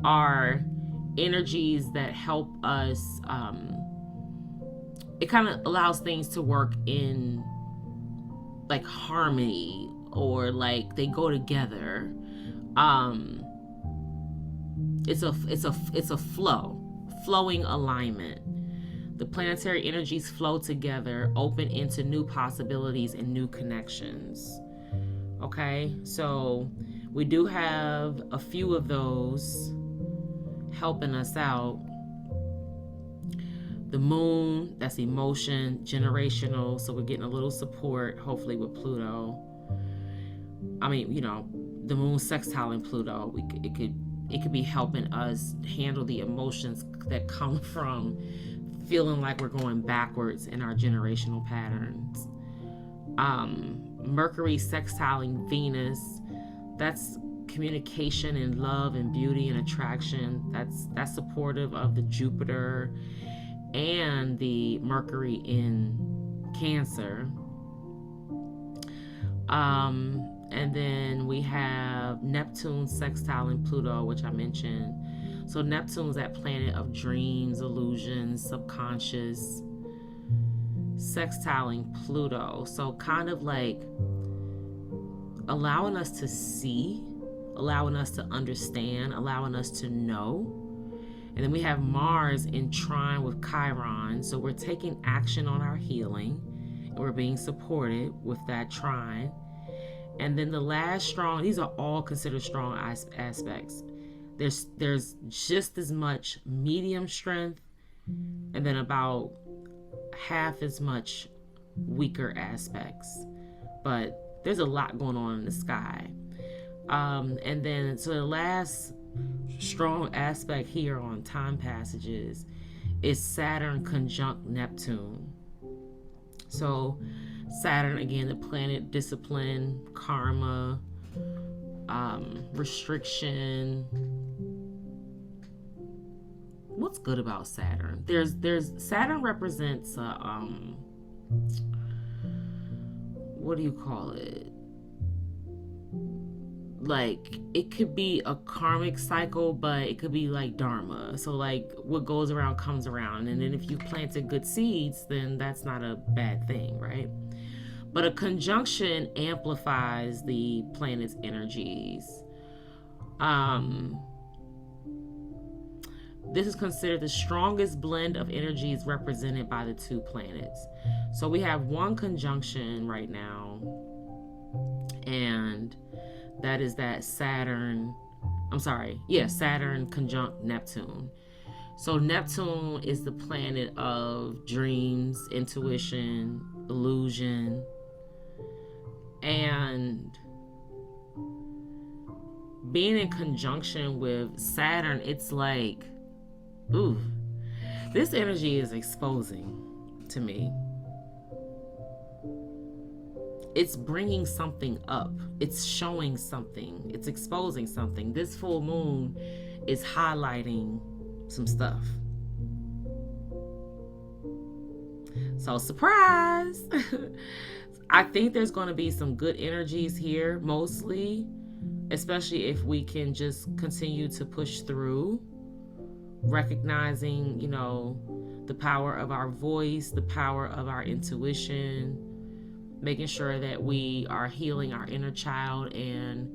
are energies that help us, it kind of allows things to work in like harmony, or like they go together. It's a flowing alignment. The planetary energies flow together, open into new possibilities and new connections. Okay, so we do have a few of those helping us out. The moon, that's emotion, generational, so we're getting a little support, hopefully, with Pluto. I mean, you know, the moon sextile in Pluto, it could be helping us handle the emotions that come from feeling like we're going backwards in our generational patterns. Mercury sextiling Venus, that's communication and love and beauty and attraction. That's supportive of the Jupiter and the Mercury in Cancer. And then we have Neptune sextile in Pluto, which I mentioned. So Neptune's that planet of dreams, illusions, subconscious, sextiling Pluto. So kind of like allowing us to see, allowing us to understand, allowing us to know. And then we have Mars in trine with Chiron. So we're taking action on our healing, and we're being supported with that trine. And then the last strong, these are all considered strong aspects. There's just as much medium strength, and then about half as much weaker aspects. But there's a lot going on in the sky. And then, so the last strong aspect here on time passages is Saturn conjunct Neptune. So Saturn, again, the planet discipline, karma, restriction. What's good about Saturn? There's Saturn represents what do you call it? Like, it could be a karmic cycle, but it could be like dharma. So like what goes around comes around. And then if you planted good seeds, then that's not a bad thing, right? But a conjunction amplifies the planet's energies. This is considered the strongest blend of energies represented by the two planets. So we have one conjunction right now, and that is that Saturn conjunct Neptune. So Neptune is the planet of dreams, intuition, illusion, and being in conjunction with Saturn, it's like, ooh, this energy is exposing to me. it's bringing something up. It's showing something. It's exposing something. This full moon is highlighting some stuff. So surprise! I think there's going to be some good energies here, mostly, especially if we can just continue to push through, recognizing, the power of our voice, the power of our intuition, making sure that we are healing our inner child and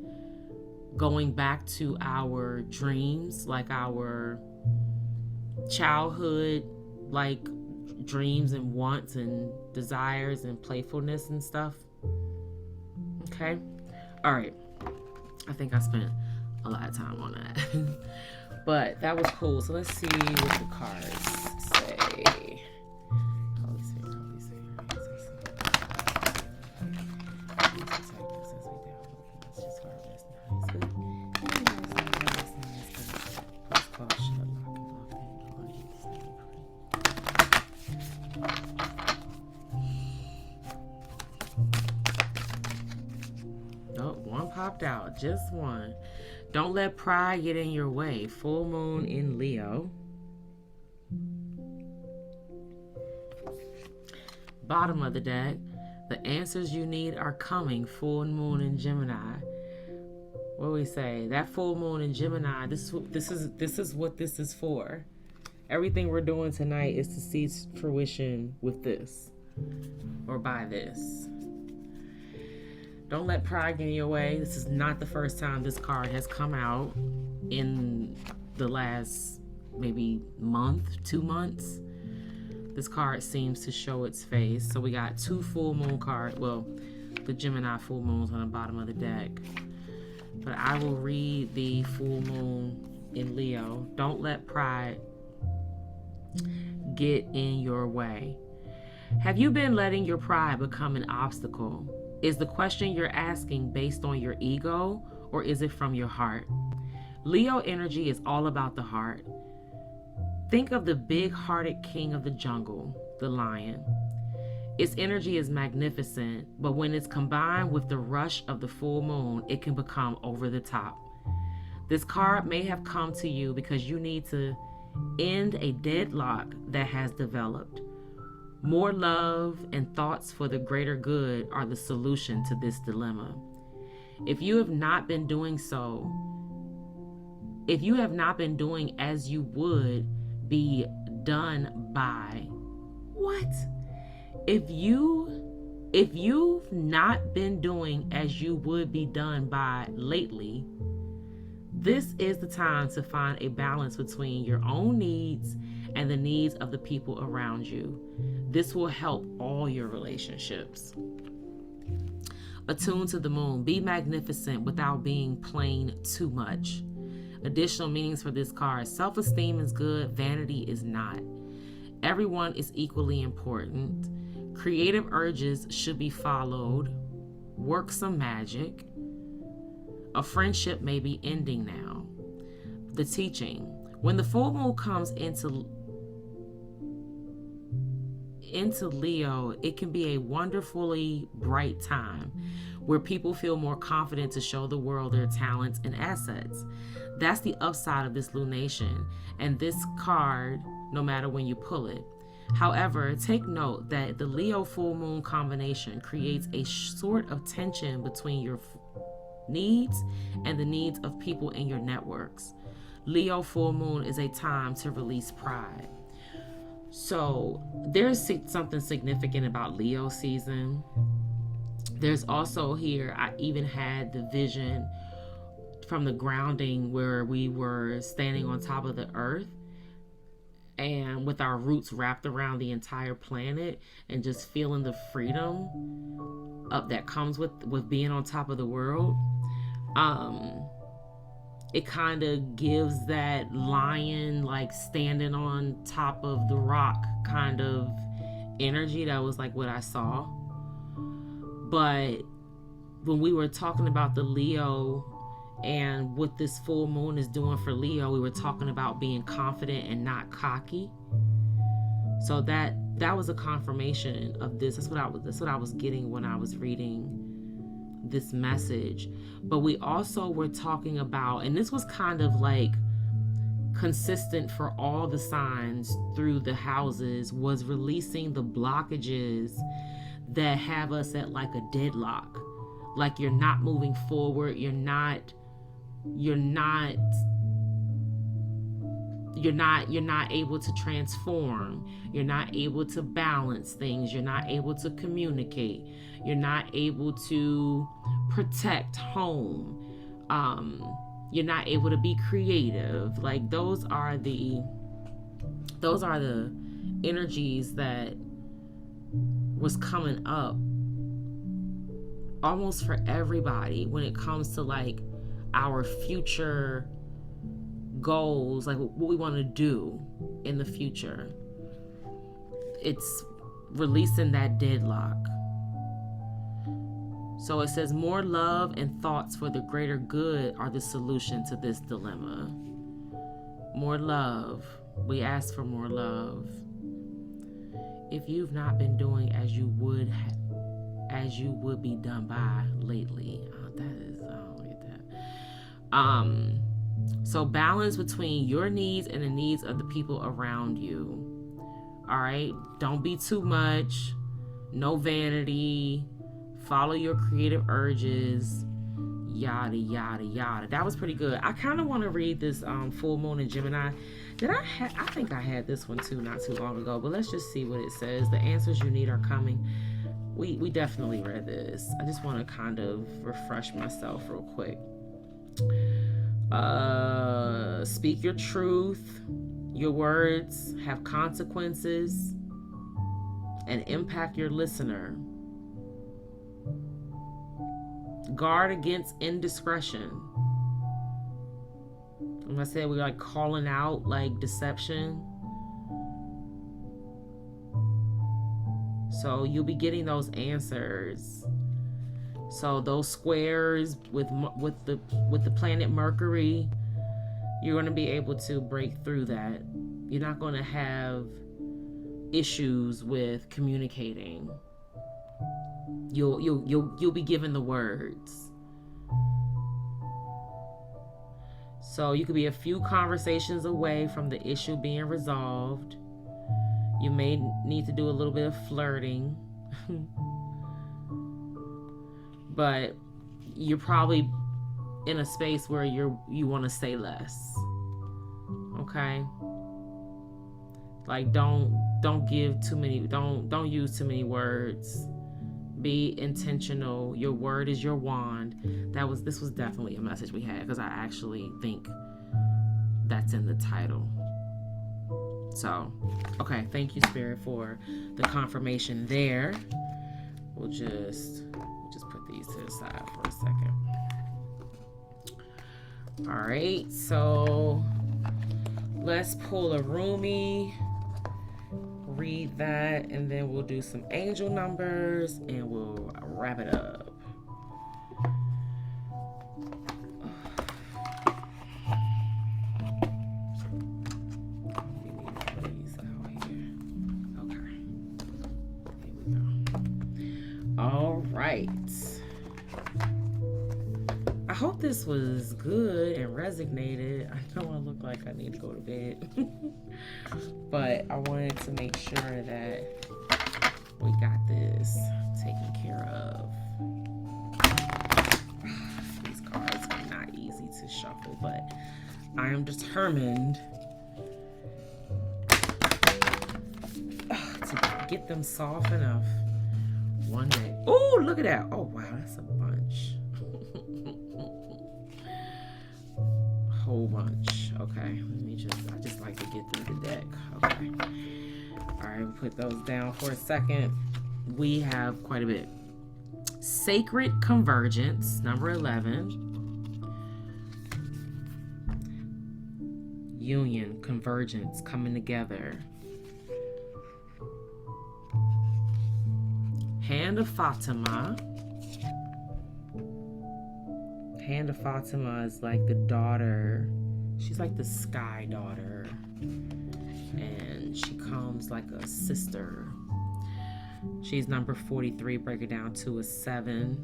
going back to our dreams, like our childhood, like dreams and wants and desires and playfulness and stuff. Okay? All right. I think I spent a lot of time on that. But that was cool. So let's see what the cards say. Holy Spirit, Holy Spirit. Oh, one popped out. Just one. Don't let pride get in your way. Full moon in Leo. Bottom of the deck. The answers you need are coming. Full moon in Gemini. What do we say? That full moon in Gemini. This is what this is for. Everything we're doing tonight is to see fruition with this, or by this. Don't let pride get in your way. This is not the first time this card has come out in the last maybe month, 2 months. This card seems to show its face. So we got 2 full moon cards. Well, the Gemini full moons on the bottom of the deck. But I will read the full moon in Leo. Don't let pride get in your way. Have you been letting your pride become an obstacle? Is the question you're asking based on your ego, or is it from your heart? Leo energy is all about the heart. Think of the big-hearted king of the jungle, the lion. Its energy is magnificent, but when it's combined with the rush of the full moon, it can become over the top. This card may have come to you because you need to end a deadlock that has developed. More love and thoughts for the greater good are the solution to this dilemma. If you have not been doing as you would be done by what? If you've not been doing as you would be done by lately, this is the time to find a balance between your own needs and the needs of the people around you. This will help all your relationships. Attune to the moon. Be magnificent without being plain too much. Additional meanings for this card. Self-esteem is good. Vanity is not. Everyone is equally important. Creative urges should be followed. Work some magic. A friendship may be ending now. The teaching. When the full moon comes into Leo, it can be a wonderfully bright time where people feel more confident to show the world their talents and assets. That's the upside of this lunation and this card, no matter when you pull it. However, take note that the Leo full moon combination creates a sort of tension between your needs and the needs of people in your networks. Leo full moon is a time to release pride. So there's something significant about Leo season. There's also here, I even had the vision from the grounding where we were standing on top of the earth and with our roots wrapped around the entire planet and just feeling the freedom that comes with being on top of the world. It kind of gives that lion like standing on top of the rock kind of energy. That was like what I saw. But when we were talking about the Leo and what this full moon is doing for Leo, we were talking about being confident and not cocky. So that was a confirmation of this. That's what I was getting when I was reading this message. But we also were talking about, and this was kind of like consistent for all the signs through the houses, was releasing the blockages that have us at like a deadlock. Like you're not moving forward, you're not able to transform, you're not able to balance things, you're not able to communicate, you're not able to protect home, you're not able to be creative. Like those are the energies that was coming up almost for everybody when it comes to like our future goals, like what we want to do in the future. It's releasing that deadlock. So it says more love and thoughts for the greater good are the solution to this dilemma. More love. We ask for more love. If you've not been doing as you would be done by lately, I don't get that. So balance between your needs and the needs of the people around you. All right, don't be too much. No vanity. Follow your creative urges. Yada yada yada. That was pretty good. I kind of want to read this full moon in Gemini. I think I had this one too not too long ago, but let's just see what it says. The answers you need are coming. We definitely read this. I just want to kind of refresh myself real quick. Speak your truth. Your words have consequences and impact your listener. Guard against indiscretion. When I said we're like calling out like deception. So you'll be getting those answers. So those squares with the planet Mercury, you're going to be able to break through that. You're not going to have issues with communicating. You'll be given the words. So you could be a few conversations away from the issue being resolved. You may need to do a little bit of flirting. But you're probably in a space where you want to say less. Okay? Like don't give too many, don't use too many words. Be intentional. Your word is your wand. This was definitely a message we had, because I actually think that's in the title. So, okay, thank you, Spirit, for the confirmation there. We'll just put these to the side for a second. All right, so let's pull a roomie, read that, and then we'll do some angel numbers and we'll wrap it up. All right. I hope this was good and resonated. I know I look like I need to go to bed, but I wanted to make sure that we got this taken care of. These cards are not easy to shuffle, but I am determined to get them soft enough one day. Oh, look at that. Oh, wow, that's a bunch. Whole bunch. Okay, I just like to get through the deck. Okay. All right, we'll put those down for a second. We have quite a bit. Sacred Convergence, number 11. Union, convergence, coming together. Hand of Fatima. Hand of Fatima is like the daughter. She's like the sky daughter. And she becomes like a sister. She's number 43, break it down to a 7.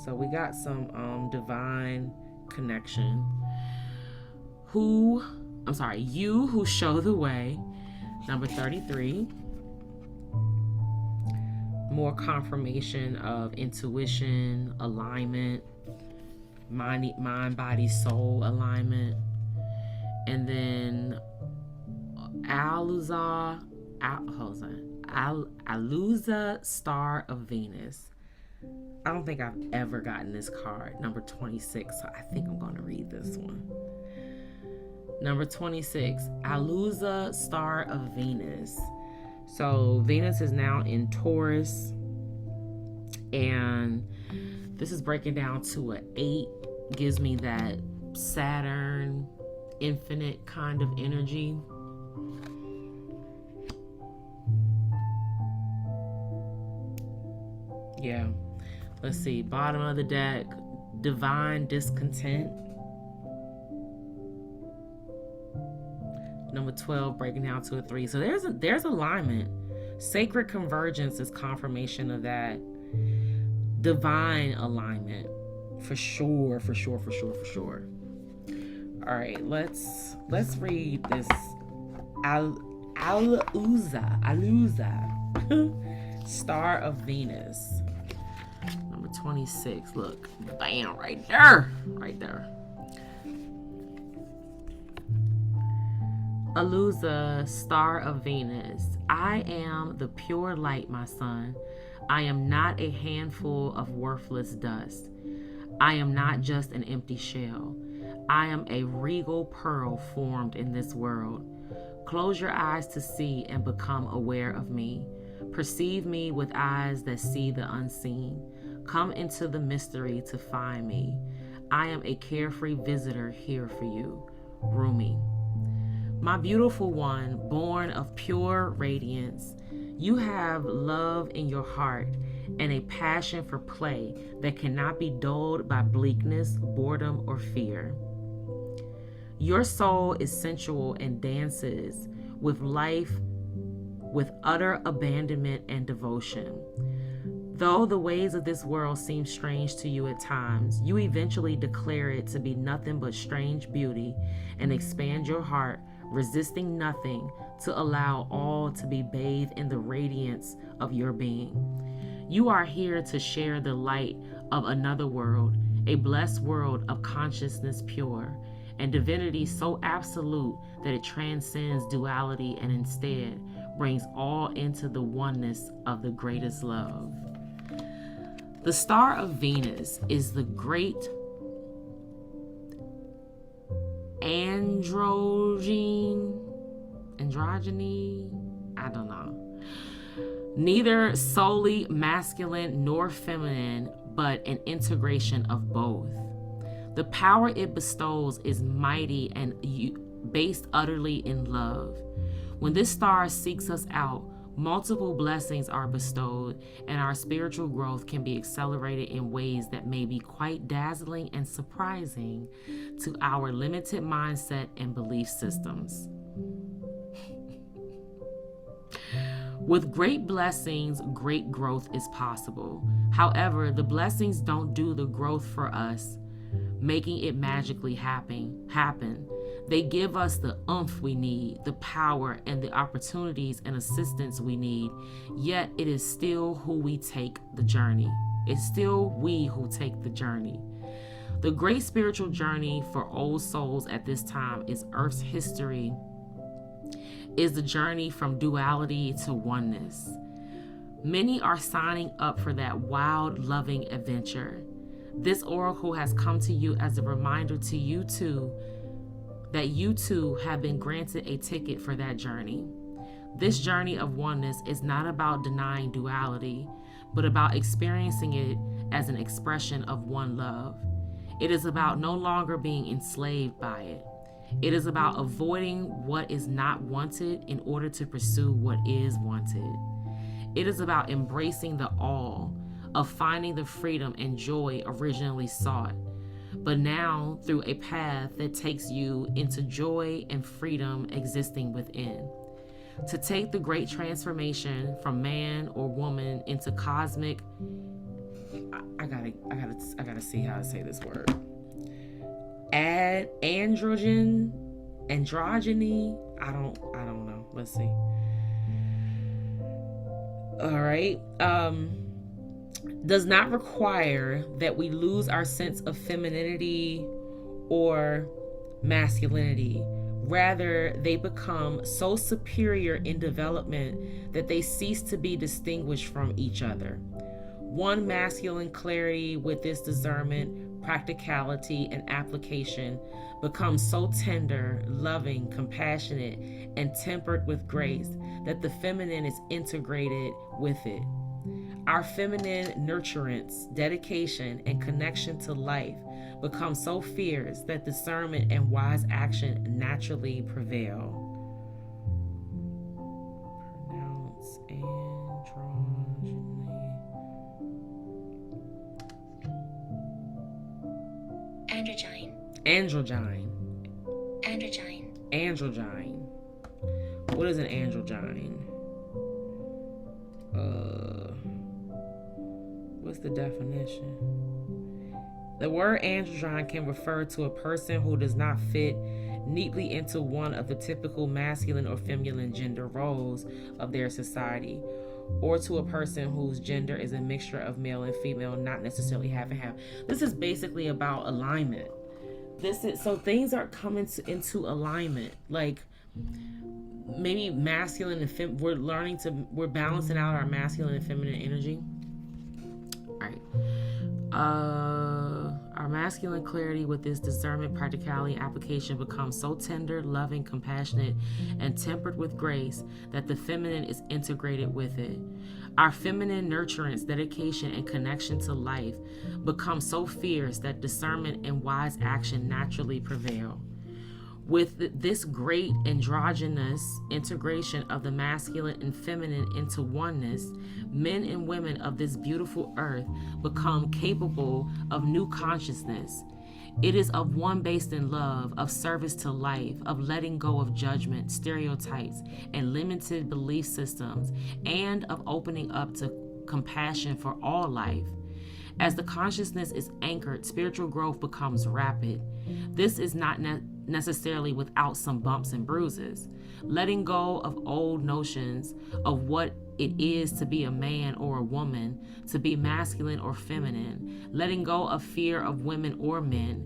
So we got some divine connection. You who show the way, number 33. More confirmation of intuition, alignment, mind, body, soul alignment. And then Aluza, Star of Venus. I don't think I've ever gotten this card, number 26, so I think I'm going to read this one. Number 26, Aluza, Star of Venus. So Venus is now in Taurus, and this is breaking down to an 8, gives me that Saturn, infinite kind of energy. Yeah. Let's see. Bottom of the deck, divine discontent. Number 12, breaking down to a 3. So there's alignment. Sacred convergence is confirmation of that. Divine alignment. For sure. All right, let's read this Aluza Star of Venus. Number 26. Look, bam, right there. Aluza, Star of Venus. I am the pure light, my son. I am not a handful of worthless dust. I am not just an empty shell. I am a regal pearl formed in this world. Close your eyes to see and become aware of me. Perceive me with eyes that see the unseen. Come into the mystery to find me. I am a carefree visitor here for you. Rumi. My beautiful one, born of pure radiance, you have love in your heart and a passion for play that cannot be dulled by bleakness, boredom, or fear. Your soul is sensual and dances with life with utter abandonment and devotion. Though the ways of this world seem strange to you at times, you eventually declare it to be nothing but strange beauty and expand your heart, resisting nothing, to allow all to be bathed in the radiance of your being. You are here to share the light of another world, a blessed world of consciousness pure, and divinity so absolute that it transcends duality and instead brings all into the oneness of the greatest love. The Star of Venus is the great androgyny, I don't know. Neither solely masculine nor feminine, but an integration of both. The power it bestows is mighty and based utterly in love. When this star seeks us out, multiple blessings are bestowed, and our spiritual growth can be accelerated in ways that may be quite dazzling and surprising to our limited mindset and belief systems. With great blessings, great growth is possible. However, the blessings don't do the growth for us, making it magically happen. They give us the oomph we need, the power and the opportunities and assistance we need, yet it is still who we take the journey. It's still we who take the journey. The great spiritual journey for old souls at this time is Earth's history, is the journey from duality to oneness. Many are signing up for that wild, loving adventure. This oracle has come to you as a reminder to you too, that you too have been granted a ticket for that journey. This journey of oneness is not about denying duality, but about experiencing it as an expression of one love. It is about no longer being enslaved by it. It is about avoiding what is not wanted in order to pursue what is wanted. It is about embracing the all of finding the freedom and joy originally sought, but now through a path that takes you into joy and freedom existing within. To take the great transformation from man or woman into cosmic, I gotta see how to say this word. Androgyny. I don't know. Let's see. All right. Does not require that we lose our sense of femininity or masculinity. Rather, they become so superior in development that they cease to be distinguished from each other. One masculine clarity with this discernment, practicality, and application becomes so tender, loving, compassionate, and tempered with grace that the feminine is integrated with it. Our feminine nurturance, dedication, and connection to life become so fierce that discernment and wise action naturally prevail. Pronounce androgyne. What is an androgyne? What's the definition? The word androgyne can refer to a person who does not fit neatly into one of the typical masculine or feminine gender roles of their society, or to a person whose gender is a mixture of male and female, not necessarily half and half. This is basically about alignment. So things are coming into alignment. Like maybe masculine and we're balancing out our masculine and feminine energy. All right. Our masculine clarity with this discernment, practicality, and application becomes so tender, loving, compassionate, and tempered with grace that the feminine is integrated with it. Our feminine nurturance, dedication, and connection to life becomes so fierce that discernment and wise action naturally prevail. With this great androgynous integration of the masculine and feminine into oneness, men and women of this beautiful earth become capable of new consciousness. It is of one based in love, of service to life, of letting go of judgment, stereotypes, and limited belief systems, and of opening up to compassion for all life. As the consciousness is anchored, spiritual growth becomes rapid. This is not necessarily without some bumps and bruises. Letting go of old notions of what it is to be a man or a woman, to be masculine or feminine, letting go of fear of women or men,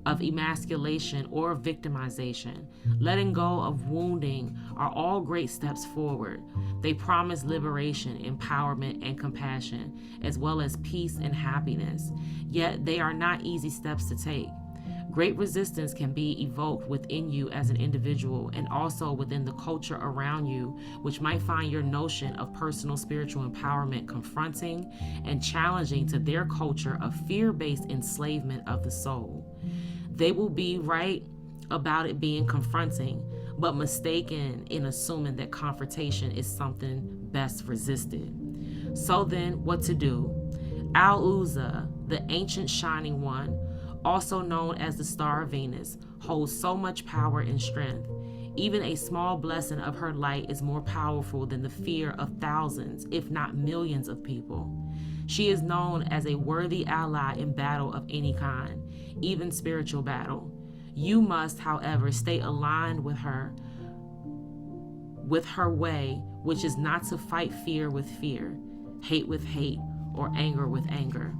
of emasculation or victimization, letting go of wounding are all great steps forward. They promise liberation, empowerment, and compassion, as well as peace and happiness. Yet they are not easy steps to take. Great resistance can be evoked within you as an individual and also within the culture around you, which might find your notion of personal spiritual empowerment confronting and challenging to their culture of fear-based enslavement of the soul. They will be right about it being confronting, but mistaken in assuming that confrontation is something best resisted. So then, what to do? Al-Uzza, the ancient shining one, also known as the Star of Venus, holds so much power and strength. Even a small blessing of her light is more powerful than the fear of thousands, if not millions of people. She is known as a worthy ally in battle of any kind, even spiritual battle. You must, however, stay aligned with her way, which is not to fight fear with fear, hate with hate, or anger with anger.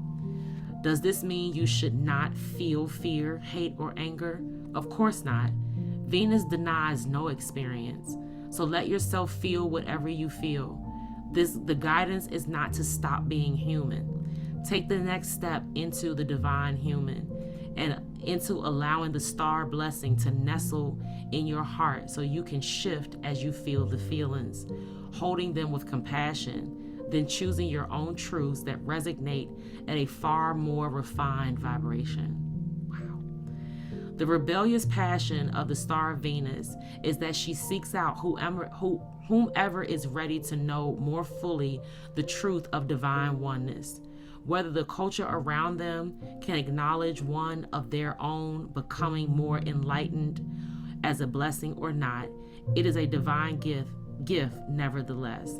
Does this mean you should not feel fear, hate, or anger? Of course not. Venus denies no experience. So let yourself feel whatever you feel. The guidance is not to stop being human. Take the next step into the divine human and into allowing the star blessing to nestle in your heart so you can shift as you feel the feelings, holding them with compassion, then choosing your own truths that resonate at a far more refined vibration. Wow. The rebellious passion of the star of Venus is that she seeks out whomever is ready to know more fully the truth of divine oneness. Whether the culture around them can acknowledge one of their own becoming more enlightened as a blessing or not, it is a divine gift gift nevertheless.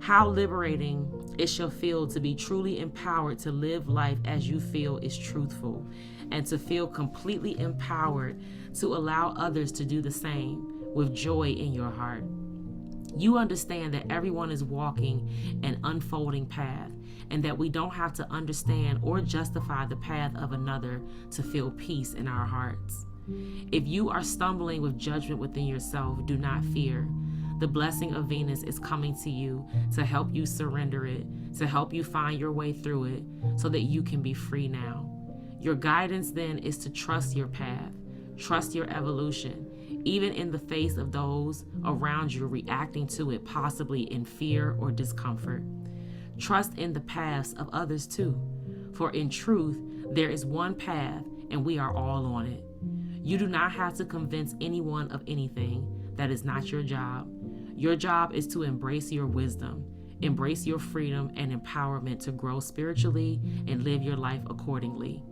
How liberating it shall feel to be truly empowered to live life as you feel is truthful, and to feel completely empowered to allow others to do the same with joy in your heart. You understand that everyone is walking an unfolding path, and that we don't have to understand or justify the path of another to feel peace in our hearts. If you are stumbling with judgment within yourself, do not fear. The blessing of Venus is coming to you to help you surrender it, to help you find your way through it so that you can be free now. Your guidance then is to trust your path, trust your evolution, even in the face of those around you reacting to it, possibly in fear or discomfort. Trust in the paths of others too, for in truth, there is one path and we are all on it. You do not have to convince anyone of anything. That is not your job. Your job is to embrace your wisdom, embrace your freedom and empowerment to grow spiritually and live your life accordingly.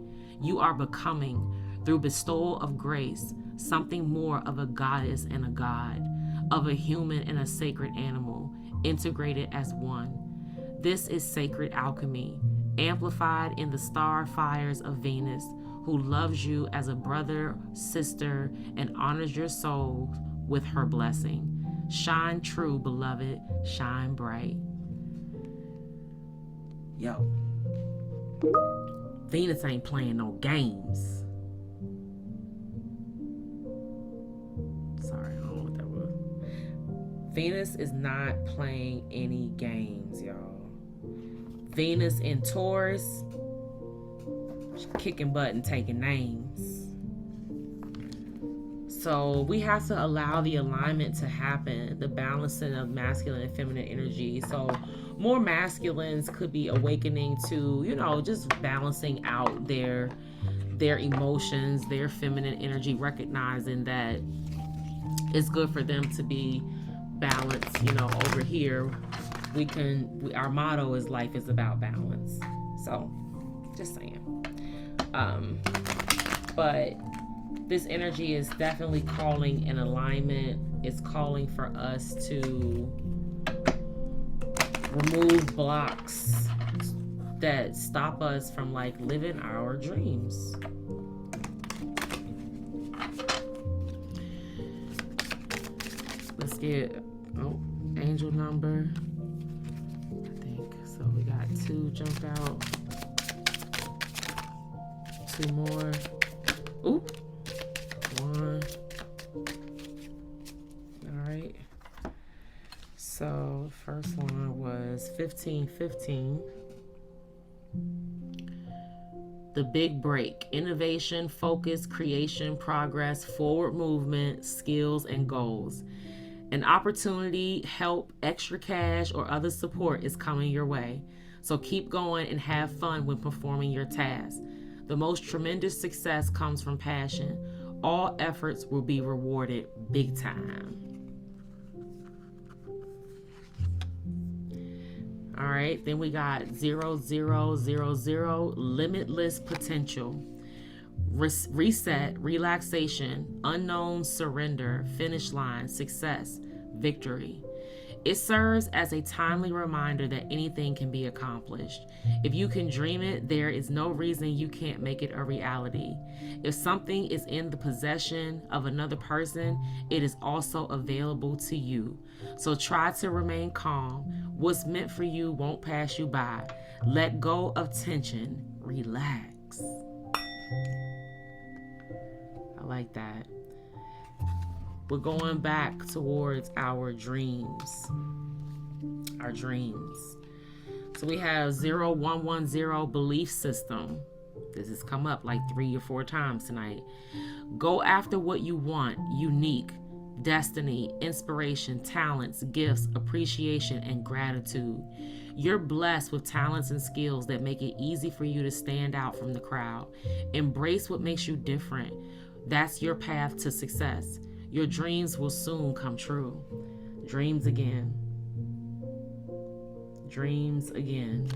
You are becoming, through bestowal of grace, something more of a goddess and a god, of a human and a sacred animal, integrated as one. This is sacred alchemy, amplified in the star fires of Venus, who loves you as a brother, sister, and honors your soul with her blessing. Shine true, beloved, shine bright. Yo, Venus ain't playing no games. Sorry, I don't know what that was. Venus is not playing any games, y'all. Venus in Taurus, kicking butt and taking names. So we have to allow the alignment to happen, the balancing of masculine and feminine energy. So more masculines could be awakening to, just balancing out their emotions, their feminine energy, recognizing that it's good for them to be balanced. Over here, our motto is life is about balance. So just saying. But this energy is definitely calling an alignment. It's calling for us to remove blocks that stop us from living our dreams. Let's get angel number. I think so. We got 2 jump out. 2 more. Ooh. 1. All right. So first one was 1515. The big break: innovation, focus, creation, progress, forward movement, skills, and goals. An opportunity, help, extra cash, or other support is coming your way. So keep going and have fun when performing your task. The most tremendous success comes from passion. All efforts will be rewarded big time. All right, then we got 0000, limitless potential. Reset, relaxation, unknown, surrender, finish line, success, victory. It serves as a timely reminder that anything can be accomplished. If you can dream it, there is no reason you can't make it a reality. If something is in the possession of another person, it is also available to you. So try to remain calm. What's meant for you won't pass you by. Let go of tension. Relax. I like that. We're going back towards our dreams. Our dreams. So we have 0110, belief system. This has come up 3 or 4 times tonight. Go after what you want. Unique, destiny, inspiration, talents, gifts, appreciation, and gratitude. You're blessed with talents and skills that make it easy for you to stand out from the crowd. Embrace what makes you different. That's your path to success. Your dreams will soon come true. Dreams again. Dreams again.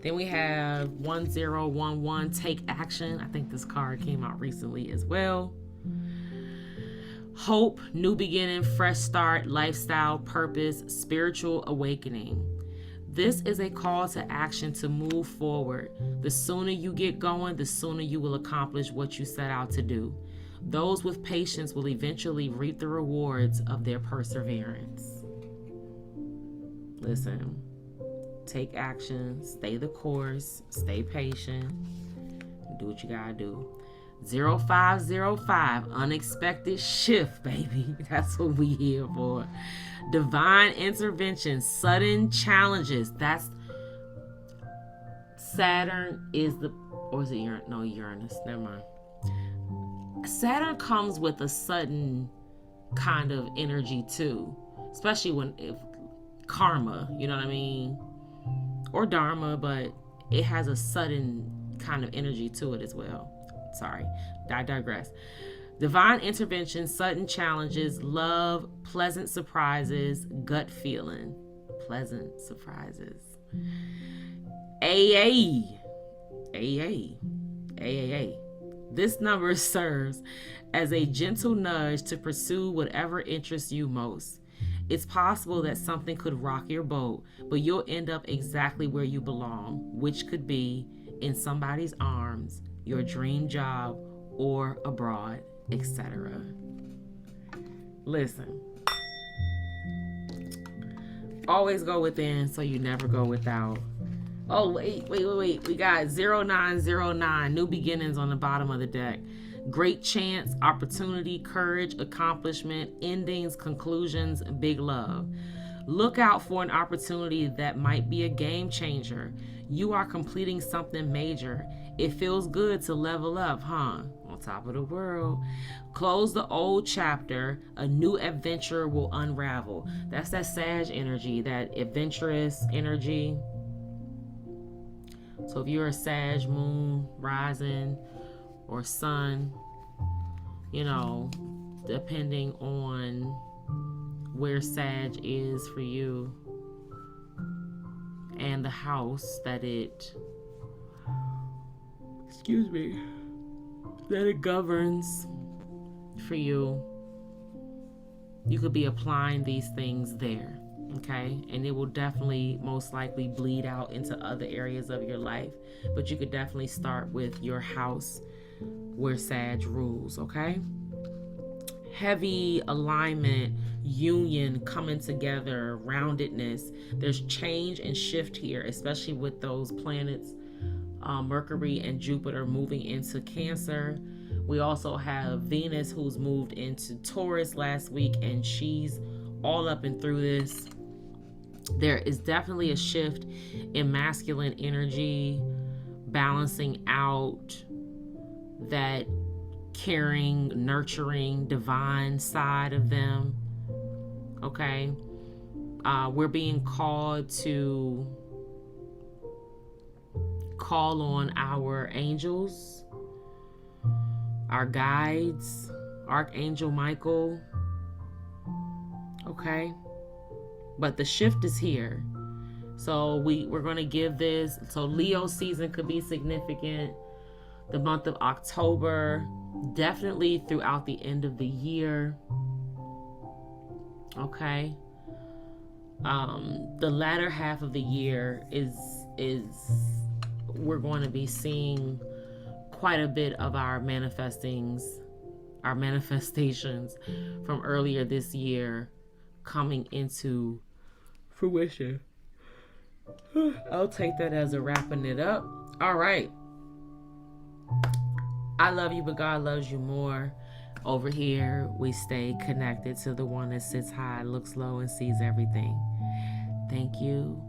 Then we have 1011, take action. I think this card came out recently as well. Hope, new beginning, fresh start, lifestyle, purpose, spiritual awakening. This is a call to action to move forward. The sooner you get going, the sooner you will accomplish what you set out to do. Those with patience will eventually reap the rewards of their perseverance. Listen, take action, stay the course, stay patient, do what you gotta do. 0505, unexpected shift, baby. That's what we here for. Divine intervention, sudden challenges. That's Saturn is the, or is it Uranus? No, Uranus. Never mind. Saturn comes with a sudden kind of energy too, especially if karma, you know what I mean, or dharma, but it has a sudden kind of energy to it as well. Sorry, I digress. Divine intervention, sudden challenges, love, pleasant surprises, gut feeling, pleasant surprises. AA. This number serves as a gentle nudge to pursue whatever interests you most. It's possible that something could rock your boat, but you'll end up exactly where you belong, which could be in somebody's arms, your dream job, or abroad, etc. Listen, always go within so you never go without. Oh, wait. We got 0909, new beginnings on the bottom of the deck. Great chance, opportunity, courage, accomplishment, endings, conclusions, big love. Look out for an opportunity that might be a game changer. You are completing something major. It feels good to level up, huh? On top of the world. Close the old chapter. A new adventure will unravel. That's that Sag energy, that adventurous energy. So if you're a Sag, moon, rising, or sun, you know, depending on where Sag is for you and the house that it, that it governs for you, you could be applying these things there. Okay, and it will definitely most likely bleed out into other areas of your life, but you could definitely start with your house where Sag rules. Okay, heavy alignment, union, coming together, roundedness. There's change and shift here, especially with those planets, Mercury and Jupiter moving into Cancer. We also have Venus, who's moved into Taurus last week, and she's all up and through this. There is definitely a shift in masculine energy, balancing out that caring, nurturing, divine side of them. Okay, we're being called to call on our angels, our guides, Archangel Michael. Okay, but the shift is here, so we're going to give this. So Leo season could be significant. The month of October, definitely throughout the end of the year. Okay, the latter half of the year is we're going to be seeing quite a bit of our manifestations from earlier this year coming into fruition. I'll take that as a wrapping it up. All right. I love you, but God loves you more. Over here, we stay connected to the one that sits high, looks low, and sees everything. Thank you.